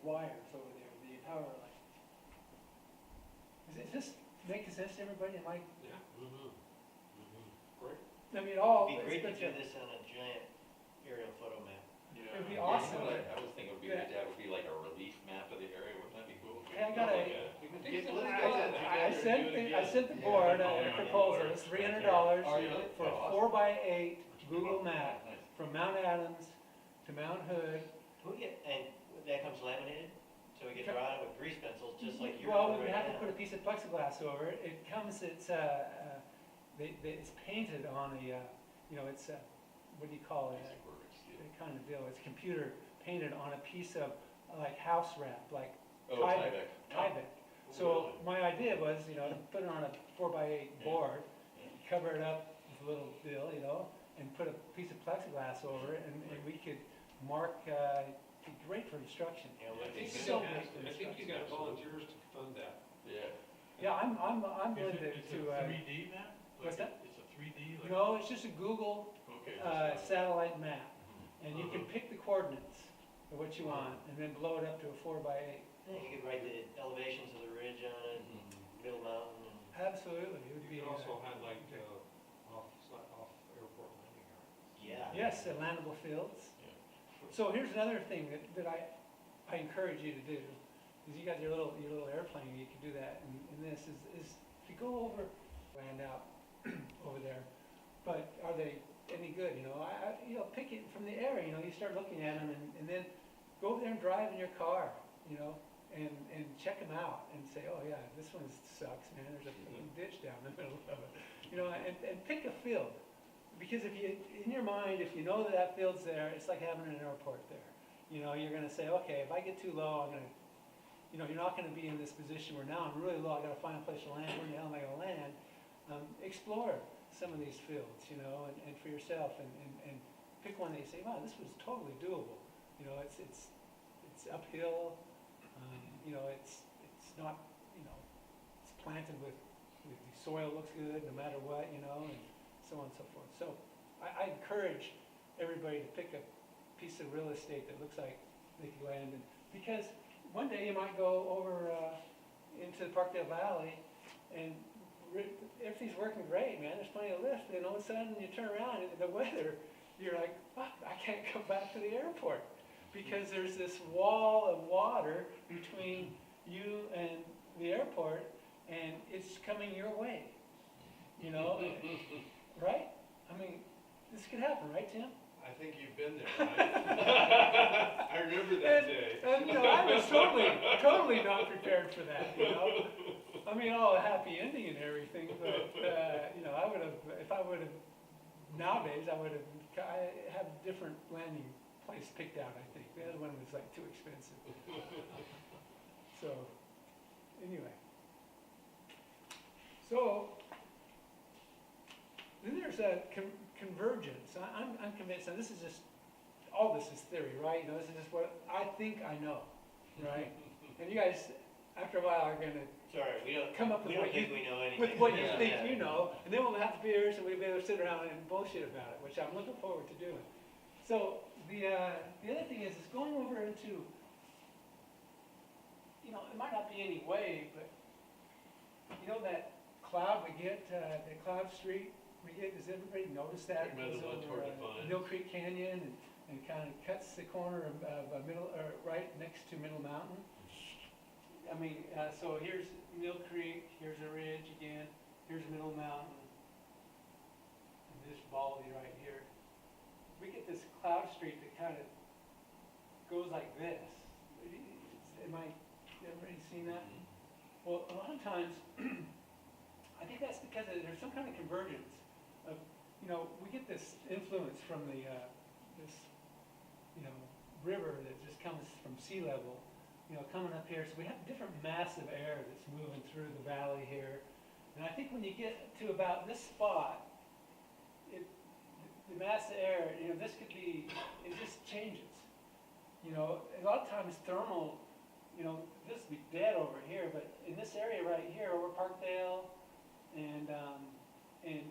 wires over there, the power line. Does this make sense to everybody? Am I? Yeah. Great. I mean, all. It'd be great to do this on a giant aerial photo map. Yeah. It'd be Yeah, awesome. you know what I was thinking would be good, that would be like a relief map of the area, wouldn't that be cool? Hey, I got a- I I sent the board a proposal. It's $300 for a 4x8 Google map from Mount Adams to Mount Hood. And that comes laminated, so we can draw it with grease pencils, just like you're Well, doing we right have to now. put a piece of plexiglass over it. It comes, it's painted on a, you know, it's what do you call it? That kind of deal. It's computer painted on a piece of like house wrap, like Oh, Tyvek. Tyvek. So my idea was, you know, to put it on a 4x8 board, cover it up with a little deal, you know, and put a piece of plexiglass over it, and we could mark, great for instruction. Yeah, I look, think it's so you great for I think you got instruction. volunteers to fund that. Yeah. Yeah, I'm willing It's to, a 3D map? what's that? It's a 3D, like? no, it's just a Google Okay. satellite map, and you can pick the coordinates of what you want, and then blow it up to a 4x8. yeah, you could write the elevations of the ridge on it, and Middle Mountain, and Absolutely, it would be. You could also have like off airport landing area. yeah. Yes, landable fields. Yeah. So here's another thing that I encourage you to do, is you got your little airplane, you can do that, and this is if you go over, land out over there, but are they any good, you know? You know, pick it from the air, you know, you start looking at them, and then go over there and drive in your car, you know, and check them out, and say, oh yeah, this one sucks, man, there's a ditch down the middle of it, you know, and pick a field. Because if you, in your mind, if you know that field's there, it's like having an airport there. You know, you're gonna say, okay, if I get too low, I'm gonna, you know, you're not gonna be in this position where now I'm really low, I gotta find a place to land, where the hell am I gonna land? Explore some of these fields, you know, and for yourself, and pick one that you say, wow, this was totally doable. You know, it's it's uphill, you know, it's not, you know, it's planted with the soil looks good no matter what, you know, and so on and so forth. So I encourage everybody to pick a piece of real estate that looks like they could land in, because one day you might go over into the Parkdale Valley and everything's working great, man, there's plenty of lift, and all of a sudden you turn around and the weather, you're like, fuck, I can't come back to the airport, because there's this wall of water between you and the airport, and it's coming your way, you know, right? I mean, this could happen, right, Tim? I think you've been there, right? I remember that day. And, you know, I was totally not prepared for that, you know? I mean, all a happy ending and everything, but, you know, I would have, if I would have, nowadays, I have a different landing place picked out, I think. The other one was like too expensive. So, anyway. So, then there's a convergence. I'm convinced, and this is just, all this is theory, right? You know, this is just what I think I know, right? And you guys, after a while, are gonna Sorry, we don't, come up with we don't what you, think we know anything. with what you Yeah, think yeah. you know, and then we'll have beers and we'll be able to sit around and bullshit about it, which I'm looking forward to doing. So the other thing is going over into, you know, it might not be any wave, but you know that cloud we get, the cloud street we get, does everybody notice that? Remember the one Goes toward over, Defiance? Mill Creek Canyon and kind of cuts the corner of Middle, or right next to Middle Mountain. I mean, so here's Mill Creek, here's a ridge again, here's Middle Mountain, and this Baldy right here. We get this cloud street that kind of goes like this. Everybody seen that? Well, a lot of times, I think that's because there's some kind of convergence of, you know, we get this influence from this, you know, river that just comes from sea level, you know, coming up here. So we have different mass of air that's moving through the valley here. And I think when you get to about this spot, the mass of air, you know, this could be, it just changes. You know, a lot of times thermal, you know, this would be dead over here, but in this area right here, over Parkdale and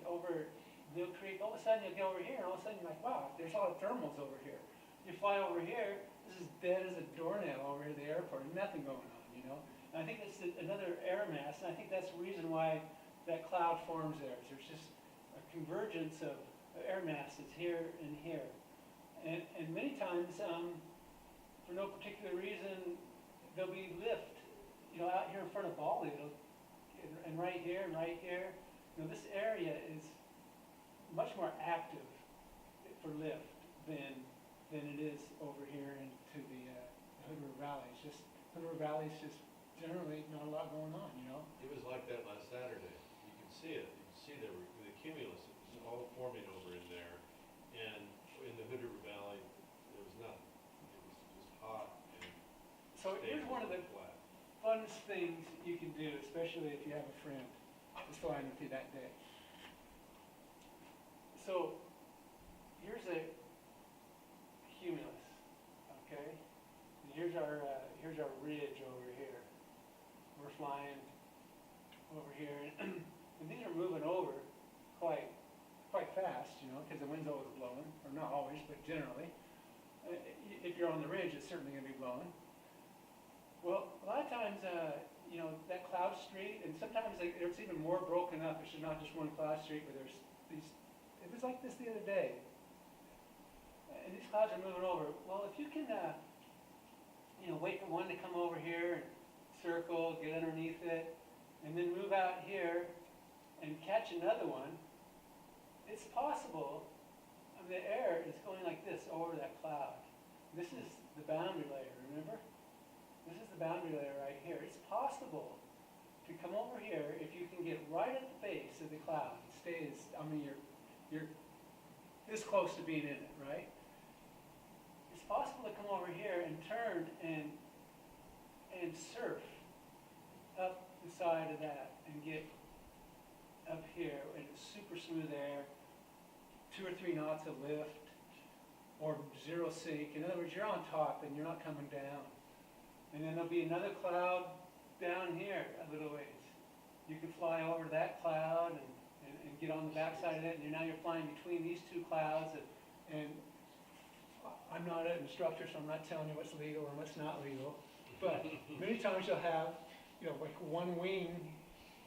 over Mill Creek, all of a sudden you get over here, and all of a sudden you're like, wow, there's a lot of thermals over here. You fly over here, this is dead as a doornail over here at the airport, nothing going on, you know? And I think that's another air mass, and I think that's the reason why that cloud forms there. There's just a convergence of air masses here and here. And many times, for no particular reason, there'll be lift, you know, out here in front of Baldy, and right here and right here. You know, this area is much more active for lift than it is over here into the Hood River Valley. It's just, Hood River Valley is just generally not a lot going on, you know? It was like that last Saturday. You can see it. You can see the cumulus. It was all forming over in there. And in the Hood River Valley, there was nothing. It was just hot and So here's one of the flat. funnest things you can do, especially if you have a friend that's flying with you that day. So here's a cumulus, okay? And here's our ridge over here. We're flying over here, and these are moving over quite fast, you know, because the wind's always blowing, or not always, but generally. If you're on the ridge, it's certainly going to be blowing. Well, a lot of times, you know, that cloud street, and sometimes it's even more broken up. It's not just one cloud street, but there's these. It was like this the other day, and these clouds are moving over. Well, if you can, you know, wait for one to come over here, and circle, get underneath it, and then move out here and catch another one, it's possible. I mean, the air is going like this over that cloud. This is the boundary layer, remember? This is the boundary layer right here. It's possible to come over here if you can get right at the base of the cloud. It stays, I mean, you're this close to being in it, right? It's possible to come over here and turn and surf up the side of that and get up here in super smooth air, 2 or 3 knots of lift, or 0 sink. In other words, you're on top and you're not coming down. and then there'll be another cloud down here a little ways. You can fly over that cloud and get on the backside of it, and now you're flying between these two clouds, and I'm not an instructor, so I'm not telling you what's legal and what's not legal, but many times you'll have, like one wing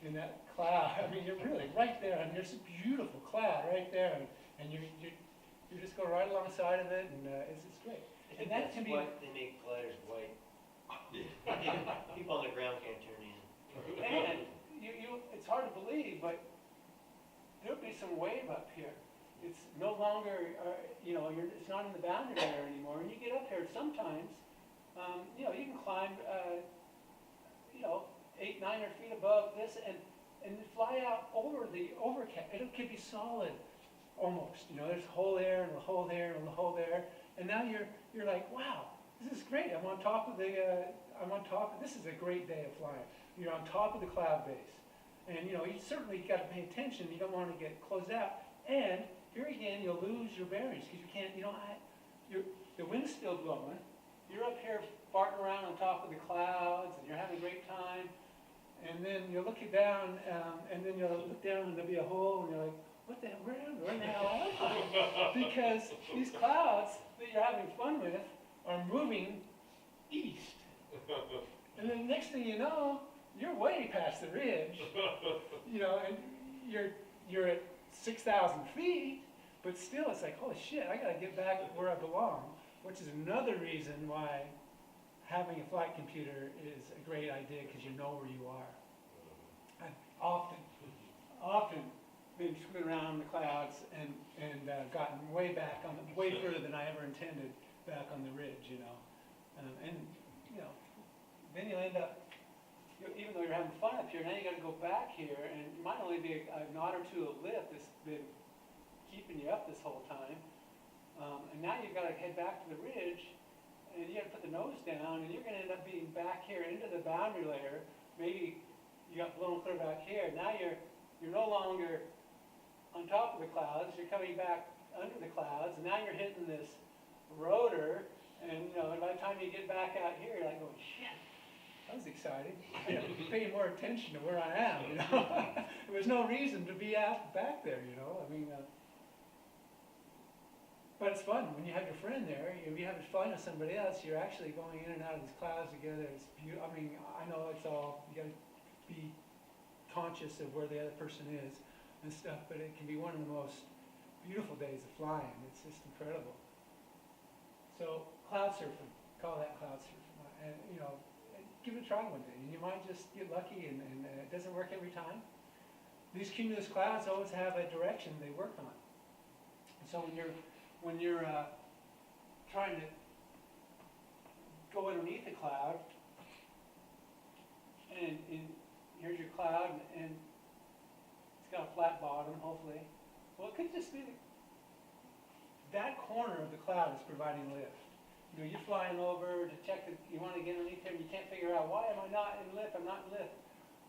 in that cloud. I mean, you're really right there, and there's a beautiful cloud right there, and you just go right alongside of it, and it's great. I think And that that's can be- why they make gliders white. People on the ground can't turn in. And it's hard to believe, but there'll be some wave up here. It's no longer, it's not in the boundary layer anymore. And you get up here sometimes, you can climb, 8, 9 feet above this and fly out over the overcast. It could be solid, almost. There's a hole there and a hole there and a hole there, and now you're like, wow, this is great. I'm on top of this is a great day of flying. You're on top of the cloud base. And you certainly got to pay attention. You don't want to get closed out. And here again, you'll lose your bearings because you can't, the wind's still blowing. You're up here farting around on top of the clouds and you're having a great time. And then you're looking down, and then you'll look down and there'll be a hole and you're like, what the hell, where the hell am I? Because these clouds that you're having fun with are moving east. And then next thing you know, you're way past the ridge, and you're at 6,000 feet, but still it's like, holy shit, I gotta get back where I belong, which is another reason why having a flight computer is a great idea, because you know where you are. I've often been swimming around the clouds and gotten way further than I ever intended back on the ridge, then you'll end up, even though you're having fun up here, now you got to go back here, and it might only be a knot or two of lift that's been keeping you up this whole time, and now you've got to head back to the ridge, and you got to put the nose down, and you're going to end up being back here into the boundary layer. Maybe you got blown clear back here. Now you're no longer on top of the clouds. You're coming back under the clouds, and now you're hitting this rotor, and by the time you get back out here, you're like, oh shit. That was exciting. I have to pay more attention to where I am, There was no reason to be out back there, But it's fun when you have your friend there. If you have fun with somebody else, you're actually going in and out of these clouds together. It's beautiful. I know it's all, you got to be conscious of where the other person is and stuff, but it can be one of the most beautiful days of flying. It's just incredible. So cloud surfing, call that cloud surfing, and give it a try one day, and you might just get lucky, and it doesn't work every time. These cumulus clouds always have a direction they work on. So when you're trying to go underneath the cloud, and here's your cloud, and it's got a flat bottom, hopefully. Well, it could just be that corner of the cloud is providing lift. You're flying over to check that you want to get underneath there, and you can't figure out, why am I not in lift? I'm not in lift.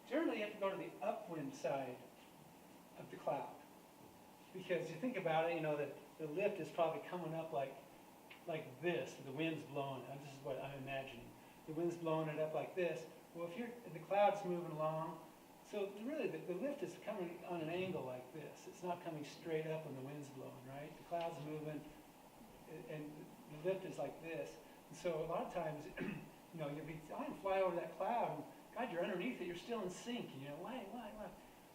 Generally, you have to go to the upwind side of the cloud. Because you think about it, the lift is probably coming up like this, the wind's blowing. This is what I'm imagining. The wind's blowing it up like this. Well, the cloud's moving along, so really the lift is coming on an angle like this. It's not coming straight up when the wind's blowing, right? The cloud's moving, and the lift is like this. And so a lot of times, you'll be trying to fly over that cloud, and God, you're underneath it, you're still in sync. Why?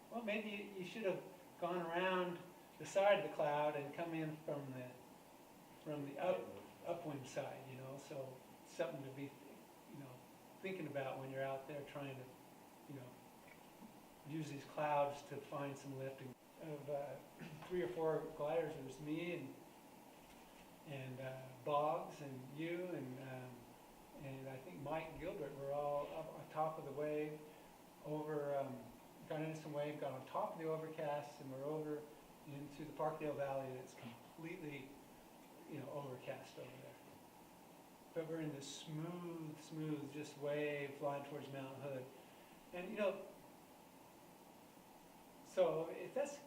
Well, maybe you should have gone around the side of the cloud and come in from the upwind side, so something to be, thinking about when you're out there trying to, use these clouds to find some lifting. Of 3 or 4 gliders, it was me and Boggs and you and I think Mike Gilbert were all up on top of the wave, got into some wave, got on top of the overcast, and we're over into the Parkdale Valley, and it's completely, overcast over there. But we're in this smooth, just wave flying towards Mount Hood. And, so if that's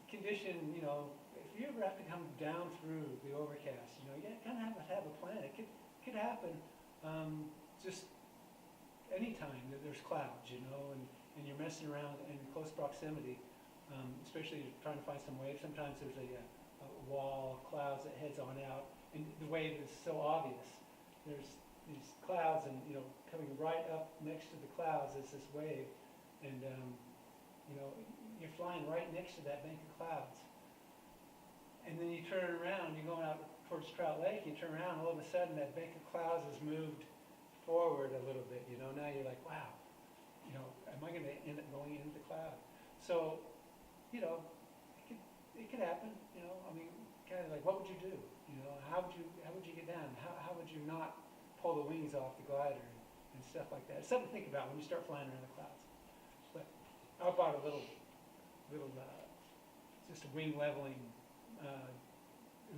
condition, if you ever have to come down through the overcast, you kind of have to have a plan. It could happen. Just anytime that there's clouds, you know, and you're messing around in close proximity, especially trying to find some wave. Sometimes there's a wall of clouds that heads on out, and the wave is so obvious. There's these clouds, and you know, coming right up next to the clouds is this wave, and you know, you're flying right next to that bank of clouds. And then you turn around, you're going out towards Trout Lake, you turn around, all of a sudden that bank of clouds has moved forward a little bit, you know. Now you're like, wow, you know, am I going to end up going into the cloud? So, you know, it could happen, you know. I mean, kind of like, what would you do? You know, how would you get down? How would you not pull the wings off the glider and stuff like that? It's something to think about when you start flying around the clouds. But I bought a little just a wing leveling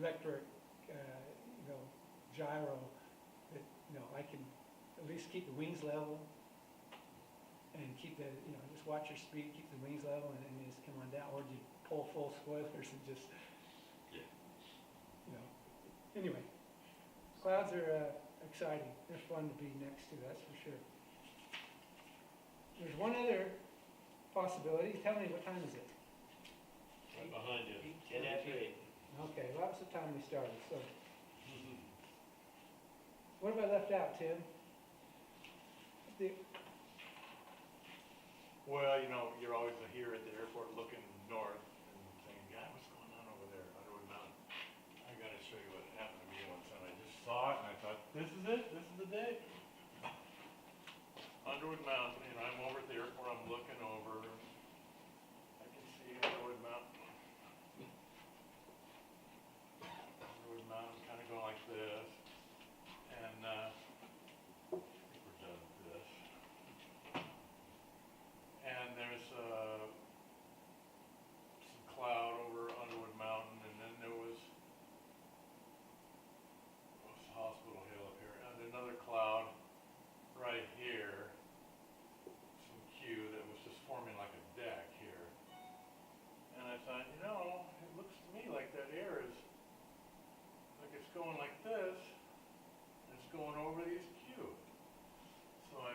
electric, you know, gyro that, you know, I can at least keep the wings level and keep the, you know, just watch your speed, keep the wings level, and then you just come on down. Or do you pull full spoilers and just, Yeah. you know. Anyway, clouds are exciting. They're fun to be next to, that's for sure. There's one other possibility. Tell me, what time is it? Right behind you. 10 after 8. Okay, well, that was the time we started, so. What have I left out, Tim? Well, you know, you're always here at the airport looking north and saying, God, what's going on over there, Underwood Mountain? I gotta show you what happened to me once, and I just saw it, and I thought, this is it, this is the day. Underwood Mountain, and I'm over at the airport, I'm looking over, I can see Underwood Mountain. Underwood Mountain kind of going like this, and I think we're done with this. And there's some cloud over Underwood Mountain, and then there was Hospital Hill up here, and another cloud right here, some Q that was just forming like a deck here. And I thought, you know, it looks to me like that air is, like it's going like this, and it's going over these Q. So I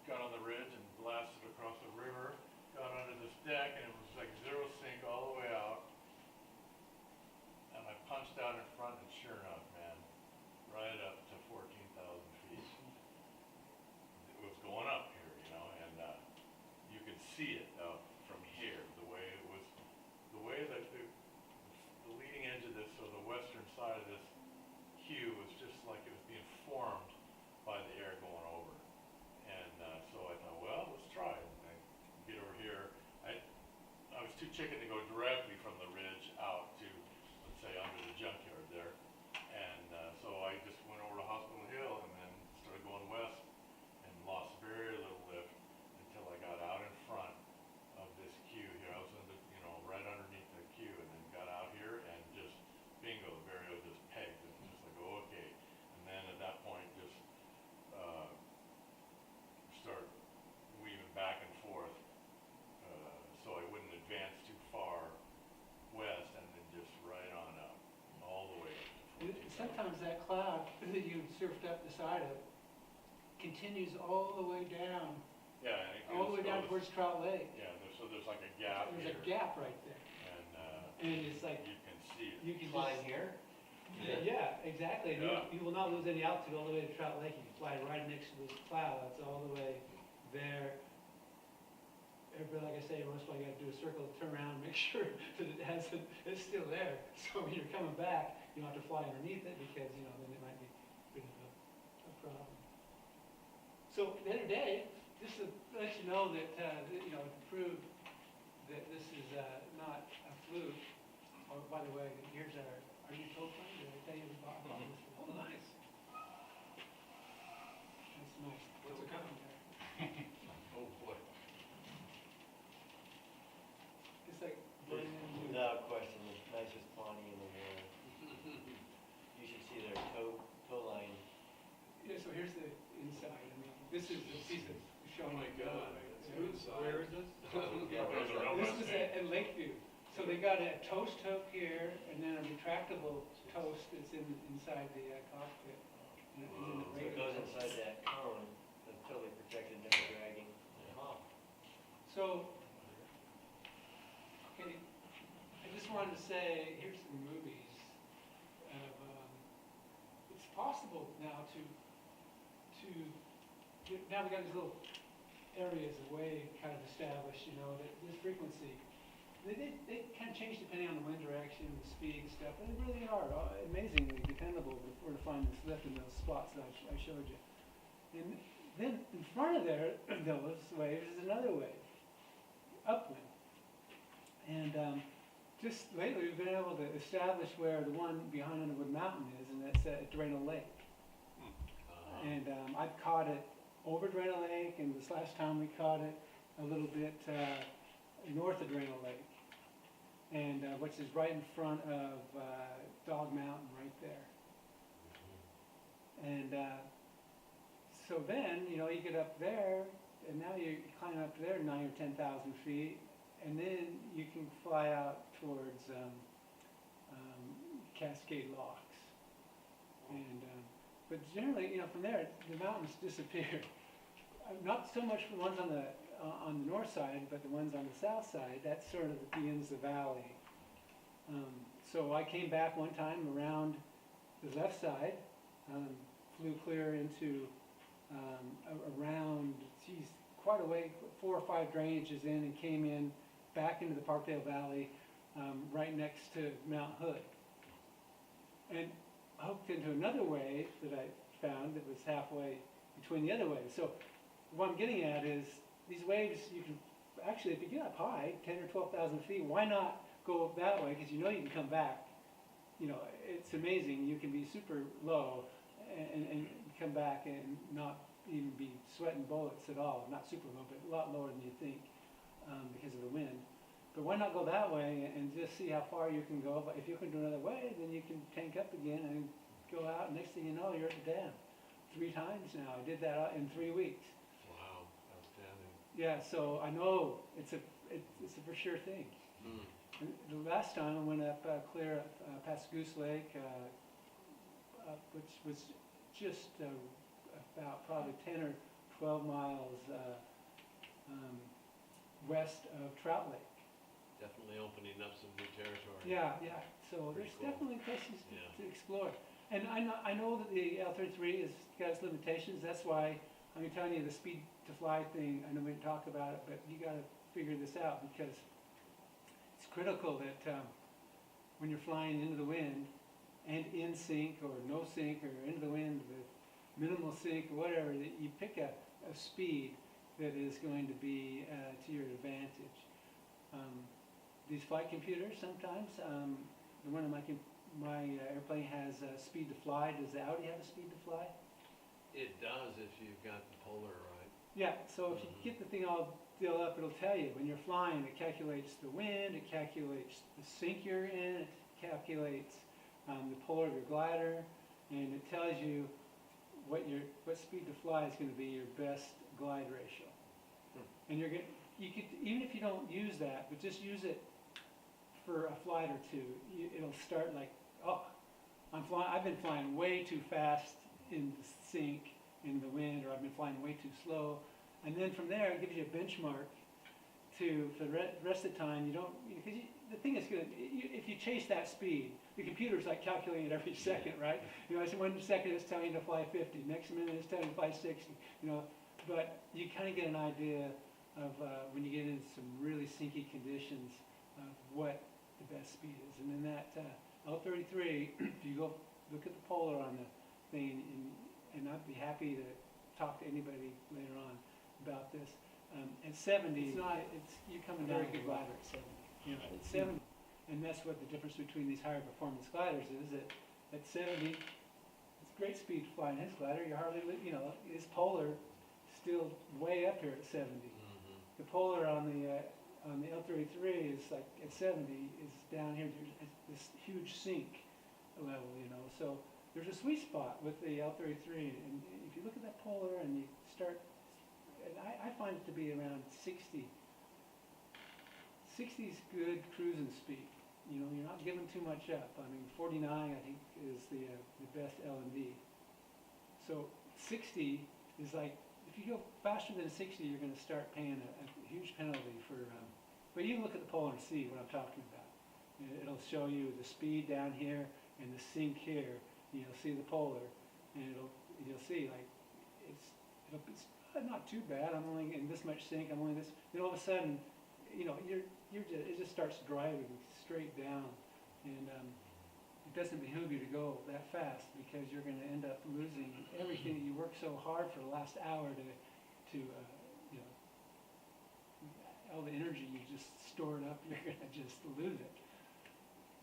got on the ridge and blasted across the river, got under this deck, and it was like zero sync all the way out. And I punched out in front, and sure enough, man, right up to 14,000 feet. It was going up here, you know, and you could see it from here, the way it was, the way that the leading edge of this, or the western side of this Q, was just like it was being formed by the air going over. And so I thought, well, let's try it. And I get over here. I was too chicken to go directly from the ridge out to, let's say, under the junkyard there. And so I just went over to Hospital Hill and then started going west and lost very little lift until I got out in front of this Q here. I was in the, you know, right underneath the Q, and then got out here and just bingo, the burial just pegged. It was just like, oh, okay. And then at that point, just start weaving back and forth so I wouldn't advance too far west, and then just right on up, all the way up to 14,000. Sometimes that cloud that you surfed up the side of continues all the way down, Yeah, and it all the way down goes- towards Trout Lake. Yeah, so there's like a gap There's here. a gap right there, And and it's like, you can see it. you can Flying just. here? Yeah, exactly. And Yeah. you will not lose any altitude all the way to Trout Lake. You can fly right next to those clouds all the way there. Everybody, like I say, once in a while you gotta do a circle, turn around, make sure that it hasn't, it's still there. So when you're coming back, you don't have to fly underneath it, because, you know, then it might be a bit of a problem. So the other day, just to let you know that, you know, to prove that this is not a fluke. Oh, by the way, here's are you told me? Did I tell you about this? Oh, nice. That's nice. What's it coming? Oh, boy. It's like brand new. Without question, the nicest Pawnee in the world. You should see their toe line. Yeah, so here's the inside. I mean, this is a piece of Oh my God, that's good inside. Where is this? Yeah, Those are This almost was at Lakeview. So they got a toast hook here, and then a retractable toast that's inside the cockpit. And then the So it regular goes toast. inside that cone, that's totally protected now we got these little areas of wave kind of established, you know, that this frequency, they kind of change depending on the wind direction, the speed and stuff, but they really are amazingly dependable if we're to find this lift in those spots that I showed you. And then in front of there, those waves is another wave, upwind. And just lately we've been able to establish where the one behind Underwood Mountain is, and that's at Drano Lake. And I've caught it over Drano Lake, and this last time we caught it a little bit north of Drano Lake, and which is right in front of Dog Mountain right there. And so then, you know, you get up there, and now you climb up there 9,000 or 10,000 feet, and then you can fly out towards Cascade Locks. And but generally, you know, from there the mountains disappear. Not so much the ones on the north side, but the ones on the south side. That's sort of the ends of the valley. So I came back one time around the left side, flew clear into around, geez, quite a way, 4 or 5 drainages in, and came in back into the Parkdale Valley, right next to Mount Hood, and hooked into another wave that I found that was halfway between the other waves. So what I'm getting at is these waves, you can actually, if you get up high, 10 or 12,000 feet, why not go up that way? Because you know you can come back. You know, it's amazing. You can be super low and come back and not even be sweating bullets at all. Not super low, but a lot lower than you think because of the wind. But why not go that way and just see how far you can go? But if you can do another way, then you can tank up again and go out. And next thing you know, you're at the dam 3 times now. I did that in 3 weeks. Wow, outstanding. Yeah, so I know it's a for sure thing. And the last time I went up clear up past Goose Lake, which was just about probably 10 or 12 miles west of Trout Lake. Definitely opening up some new territory. Yeah, yeah. So Pretty there's cool. definitely places Yeah. to explore. And I know that the L33 has got its limitations. That's why I'm telling you the speed to fly thing. I know we didn't talk about it, but you got to figure this out because it's critical that when you're flying into the wind and in sync or no sync or into the wind with minimal sync or whatever, that you pick a speed that is going to be to your advantage. These flight computers sometimes, the one in my airplane has speed to fly. Does the Audi have a speed to fly? It does if you've got the polar right. Yeah, so if you get the thing all built up, it'll tell you. When you're flying, it calculates the wind, it calculates the sync you're in, it calculates the polar of your glider, and it tells you what speed to fly is going to be your best glide ratio. And you could, even if you don't use that, but just use it for a flight or two, it'll start like, oh, I've been flying way too fast in the sync, in the wind, or I've been flying way too slow. And then from there, it gives you a benchmark for the rest of the time. You don't, because the thing is good, if you chase that speed, the computer's like calculating it every second, right? You know, it's 1 second it's telling you to fly 50, next minute it's telling you to fly 60, you know. But you kind of get an idea of when you get into some really syncy conditions of what the best speed is. And then that L33, if you go look at the polar on the thing, and I'd be happy to talk to anybody later on about this. At 70, you come a very good glider at 70. You know, at 70, and that's what the difference between these higher performance gliders is. That at 70, it's great speed to fly in his glider. You hardly, you know, his polar still way up here at 70. The polar on the L33 is like at 70 is down here. There's this huge sink level, you know. So there's a sweet spot with the L33, and if you look at that polar and you start, and I find it to be around 60. 60 is good cruising speed. You know, you're not giving too much up. I mean, 49 I think is the best L&D. So 60 is like, if you go faster than 60, you're going to start paying a huge penalty for. But you can look at the polar and see what I'm talking about. It'll show you the speed down here and the sync here. And you'll see the polar, and you'll see like it's not too bad, I'm only in this much sink, I'm only this, then all of a sudden, you know, it just starts driving straight down, and, it doesn't behoove you to go that fast, because you're gonna end up losing everything that you worked so hard for the last hour to, you know, all the energy you just stored up, you're gonna just lose it.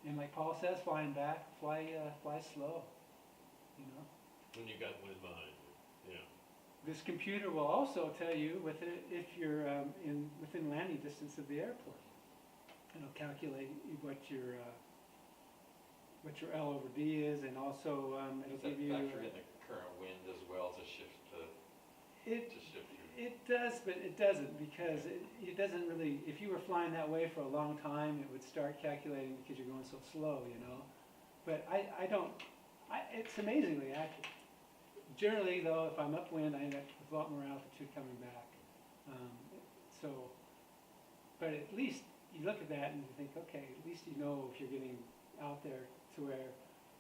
And like Paul says, flying back, fly slow, you know. When you got wind behind you, yeah. This computer will also tell you if you're within landing distance of the airport. It'll calculate what your L over D is, and also Does it'll that give you. factor in the current wind as well to shift It to shift your? it does, but it doesn't, because it doesn't really. If you were flying that way for a long time, it would start calculating because you're going so slow, you know. But I don't. It's amazingly accurate. Generally, though, if I'm upwind, I end up with a lot more altitude coming back. But at least you look at that and you think, okay, at least you know if you're getting out there to where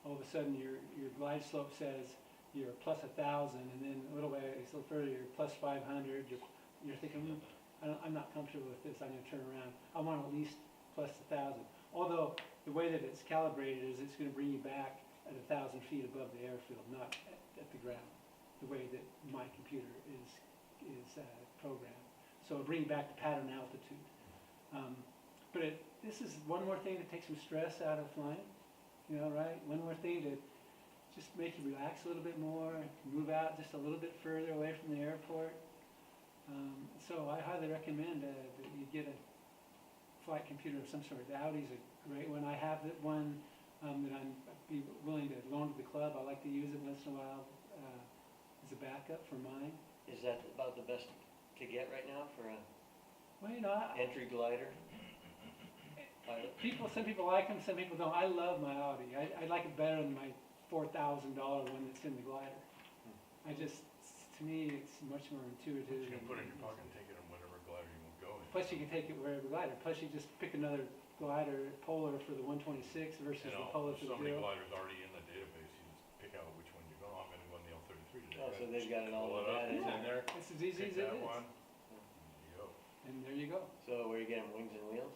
all of a sudden your glide slope says you're plus 1,000, and then a little further you're plus 500. You're thinking, I'm not comfortable with this. I'm going to turn around. I want at least plus 1,000. Although the way that it's calibrated is it's going to bring you back at 1,000 feet above the airfield, not at the ground. The way that my computer is programmed, so it'll bring back the pattern altitude. But this is one more thing to take some stress out of flying. You know, right? One more thing to just make you relax a little bit more, move out just a little bit further away from the airport. So I highly recommend that you get a flight computer of some sort. The Audi's a great one. I have one that I'd be willing to loan to the club. I like to use it once in a while as a backup for mine. Is that about the best to get right now for a Well, you know, entry glider? Pilot? some people like them, some people don't. I love my Audi. I like it better than my $4,000 one that's in the glider. To me, it's much more intuitive. You can put it in your pocket and take it on whatever glider you want to go in. Plus, you can take it wherever glider. Plus, you just pick another glider, Polar for the 126 versus the Polar for so the many Zero. gliders already in the database, you just pick out which one you're going. I'm going to go on the L33 today. Oh, so they've got it all Pull in it up, that, it's is in it? there. It's as easy Pick as it that is. one. There you go. And there you go. So where you get them, Wings and Wheels?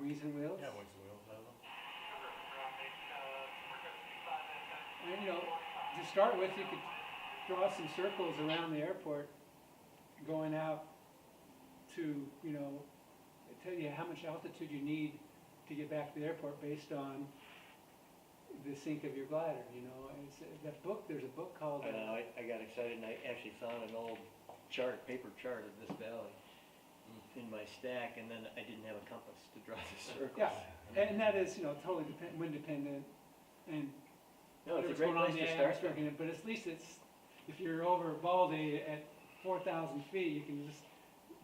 Wings and wheels. Yeah, Wings and Wheels has them. And you know, to start with, you could draw some circles around the airport, going out to, you know, tell you how much altitude you need to get back to the airport based on the sync of your glider. You know, there's a book called. I know, I got excited and I actually found an old paper chart of this valley in my stack, and then I didn't have a compass to draw the circles. Yeah, and that is, you know, totally wind dependent, and No, it's a whatever's great going on place in the to start. atmosphere, but at least if you're over Baldy at 4,000 feet, you can just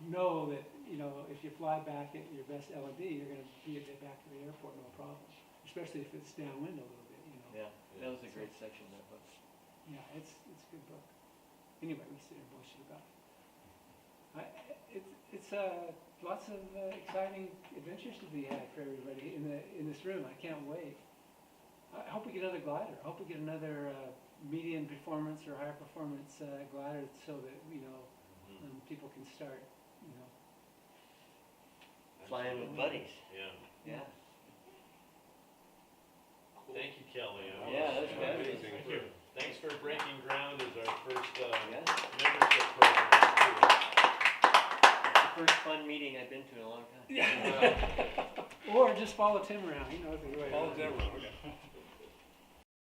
know that, you know, if you fly back at your best L&D, you're going to get back to the airport no problem, especially if it's downwind a little bit, you know. Yeah, that was a great section, that book. Yeah, it's a good book. Anyway, we sit here and bullshit about it. It's lots of exciting adventures to be had for everybody in this room. I can't wait. I hope we get another glider. I hope we get another medium performance or higher performance glider, so that, you know, people can start, you know. Flying with buddies. Yeah. Yeah. Thank you, Kelly. Yeah, that's good. Amazing. Thank you. Thanks for breaking ground as our first Yeah. membership program. The first fun meeting I've been to in a long time. Or just follow Tim around. He knows the way. Follow Tim around.